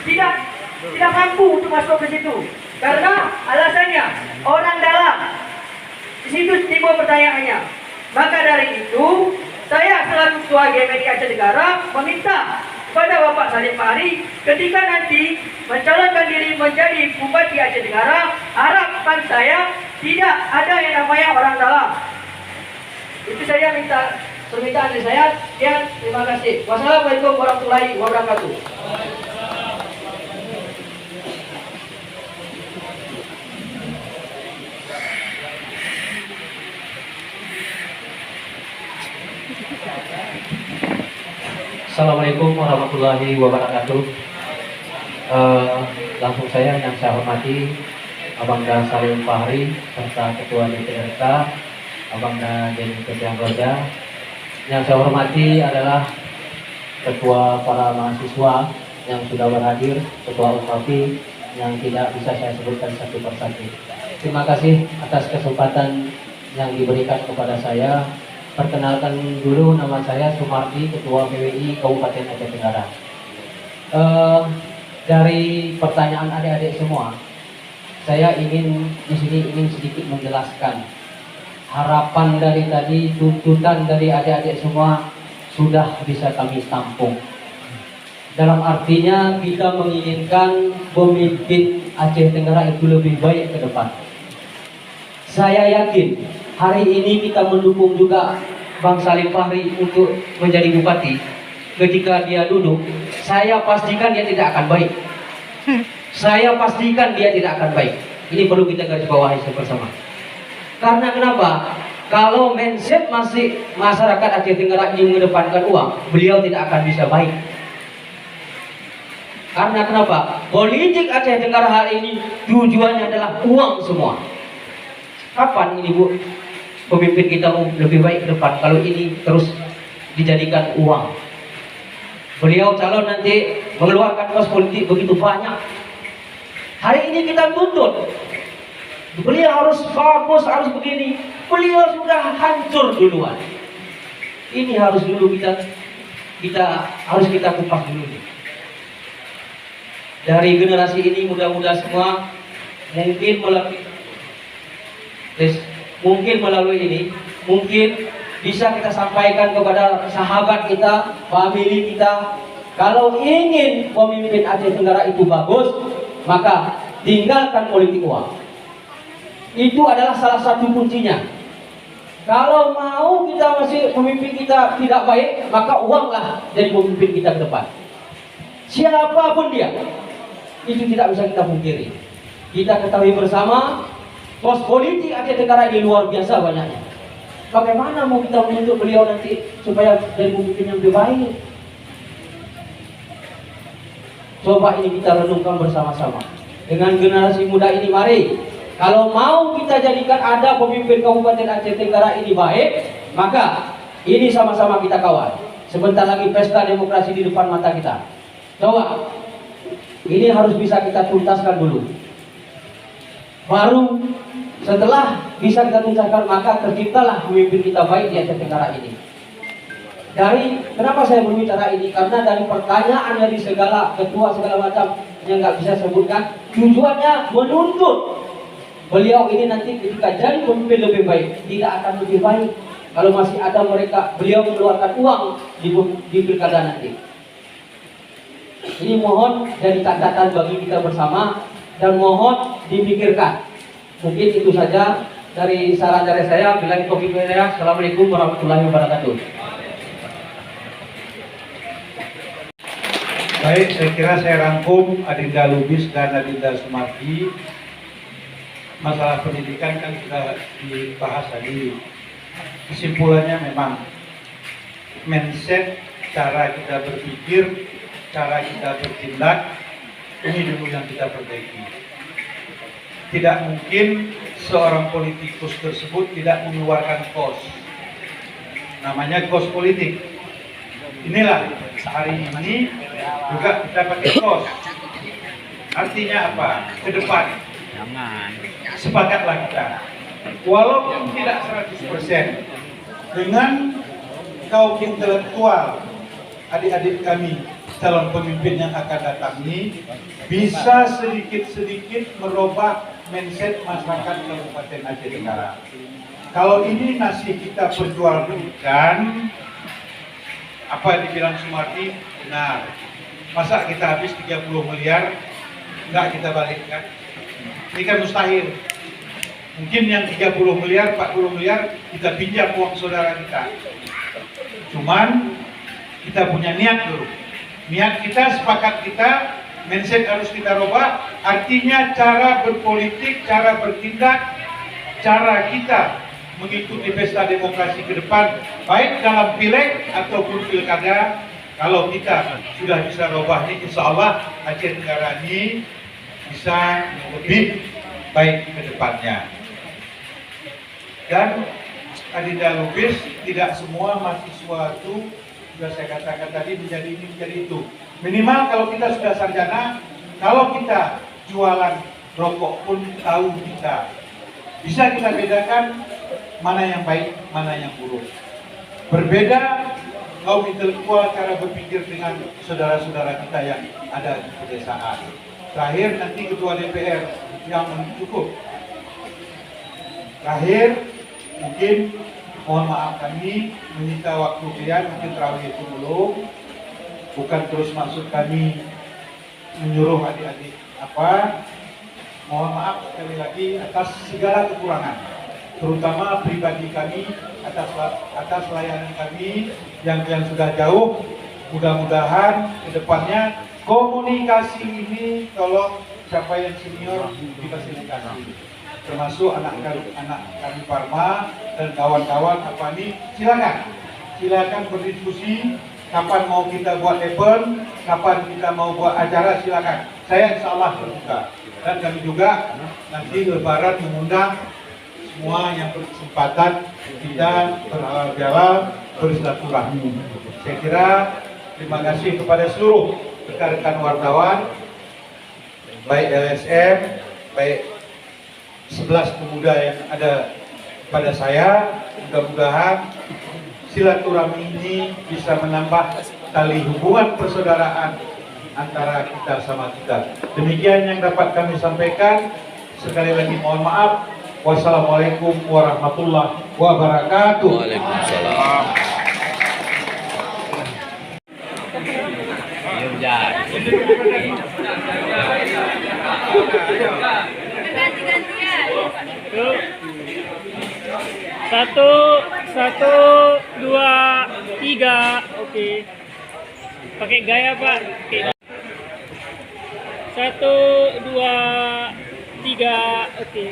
tidak mampu untuk masuk ke situ. Karena alasannya orang dalam. Di situ timbul pertanyaannya. Maka dari itu, saya selaku Ketua GMNI Aceh Tenggara meminta kepada Bapak Salim Bahri ketika nanti mencalonkan diri menjadi Bupati Aceh Tenggara, harapan saya tidak ada yang namanya orang dalam. Itu saya minta permintaan dari saya. Dan terima kasih. Wassalamualaikum warahmatullahi wabarakatuh. Assalamualaikum warahmatullahi wabarakatuh. Langsung saya yang saya hormati Abangda Salim Bahri serta Ketua DPRK Abangda Denny Roja. Yang saya hormati adalah Ketua para mahasiswa yang sudah berhadir, Ketua UKP yang tidak bisa saya sebutkan satu persatu. Terima kasih atas kesempatan yang diberikan kepada saya. Perkenalkan dulu, nama saya Sumardi, Ketua PWI Kabupaten Aceh Tenggara. Dari pertanyaan adik-adik semua, saya ingin di sini sedikit menjelaskan harapan dari tadi, tuntutan dari adik-adik semua sudah bisa kami tampung. Dalam artinya kita menginginkan pemimpin Aceh Tenggara itu lebih baik ke depan. Saya yakin hari ini kita mendukung juga Bang Salim Bahri untuk menjadi bupati. Ketika dia duduk, saya pastikan dia tidak akan baik. Saya pastikan dia tidak akan baik. Ini perlu kita garis bawahi bersama. Karena kenapa? Kalau mindset masih masyarakat Aceh Tenggara ini mengedepankan uang, beliau tidak akan bisa baik. Karena kenapa? politik Aceh Tenggara hari ini tujuannya adalah uang semua. Kapan ini Bu pemimpin kita mau lebih baik ke depan kalau ini terus dijadikan uang? Beliau calon nanti mengeluarkan kos politik begitu banyak. Hari ini kita tuntut beliau harus bagus, harus begini. Beliau sudah hancur duluan. Ini harus dulu kita harus kita kupas dulu. Dari generasi ini mudah-mudahan semua mungkin melalui ini mungkin bisa kita sampaikan kepada sahabat kita, famili kita, kalau ingin pemimpin Aceh Tenggara itu bagus, maka tinggalkan politik uang. Itu adalah salah satu kuncinya. Kalau mau kita masih pemimpin kita tidak baik, maka uanglah jadi pemimpin kita ke depan. Siapapun dia, itu tidak bisa kita pungkiri. Kita ketahui bersama, kos politik Aceh Tenggara ini luar biasa banyaknya. Bagaimana mau kita menuntut beliau nanti supaya jadi pemimpin yang lebih baik? Coba ini kita renungkan bersama-sama. Dengan generasi muda ini, mari. Kalau mau kita jadikan ada pemimpin Kabupaten Aceh Tenggara ini baik, maka ini sama-sama kita kawal. Sebentar lagi pesta demokrasi di depan mata kita. Coba, ini harus bisa kita tuntaskan dulu. Baru setelah bisa kita tuntaskan, maka terciptalah pemimpin kita baik di Aceh Tenggara ini. Kenapa saya berbicara ini? Karena dari pertanyaan dari segala ketua segala macam yang nggak bisa sebutkan, tujuannya menuntut beliau ini nanti ketika jadi pemimpin lebih baik, tidak akan lebih baik kalau masih ada beliau mengeluarkan uang di pilkada nanti. Ini mohon jadi catatan bagi kita bersama dan mohon dipikirkan. Mungkin itu saja dari saran dari saya. Bila taufiq hidayah. Assalamualaikum warahmatullahi wabarakatuh. Baik, saya kira saya rangkum Adinda Lubis dan Adinda Sumardi. Masalah pendidikan kan sudah dibahas tadi. Kesimpulannya memang mindset, cara kita berpikir, cara kita bertindak, ini dulu yang kita perbaiki. Tidak mungkin seorang politikus tersebut tidak mengeluarkan kos. Namanya kos politik. Inilah hari ini juga kita pakai kos. Artinya apa? Ke depan. Sepakatlah kita. Walaupun tidak 100%, dengan kaum intelektual, adik-adik kami, calon pemimpin yang akan datang ini, bisa sedikit-sedikit merubah mindset masyarakat Kabupaten Aceh Tenggara. Kalau ini masih kita perjualbelikan, apa yang dibilang Sumardi benar. Masa kita habis 30 miliar, enggak kita balikkan? Ini kan mustahil. Mungkin yang 30 miliar, 40 miliar kita pinjam uang saudara kita. Cuman kita punya niat dulu. Niat kita, sepakat kita, mindset harus kita rubah. Artinya cara berpolitik, cara bertindak, cara kita mengikuti pesta demokrasi ke depan, baik dalam pileg ataupun pilkada. Kalau kita sudah bisa rubah ini, insya Allah Aceh Tenggara ini bisa lebih baik ke depannya. Dan Adinda Lubis, tidak semua mahasiswa itu sudah saya katakan tadi menjadi ini, menjadi itu. Minimal kalau kita sudah sarjana, kalau kita jualan rokok pun tahu kita. Bisa kita bedakan mana yang baik, mana yang buruk. Berbeda kaum intelektual cara berpikir dengan saudara-saudara kita yang ada di pedesaan. Terakhir nanti ketua DPR yang cukup. Terakhir mungkin mohon maaf kami meminta waktu kalian, mungkin terawih itu belum. Bukan terus maksud kami menyuruh adik-adik apa. Mohon maaf sekali lagi atas segala kekurangan, terutama pribadi kami atas layanan kami yang sudah jauh. Mudah-mudahan kedepannya komunikasi ini tolong siapa yang senior difasilitasi, termasuk anak kami Parma dan kawan-kawan apa ini, silakan berdiskusi kapan mau kita buat event, kapan kita mau buat acara, silakan. Saya insya Allah terbuka. Dan kami juga nanti Lebaran mengundang semua yang berkesempatan kita berhalal-bihalal bersilaturahmi. Saya kira terima kasih kepada seluruh rekan-rekan wartawan, baik LSM, baik 11 pemuda yang ada pada saya. Mudah-mudahan silaturahmi ini bisa menambah tali hubungan persaudaraan antara kita sama kita. Demikian yang dapat kami sampaikan. Sekali lagi mohon maaf. Wassalamualaikum warahmatullahi wabarakatuh. Waalaikumsalam. Satu, dua, tiga, oke. Pakai gaya Pak. Oke. 1, 2, 3, oke.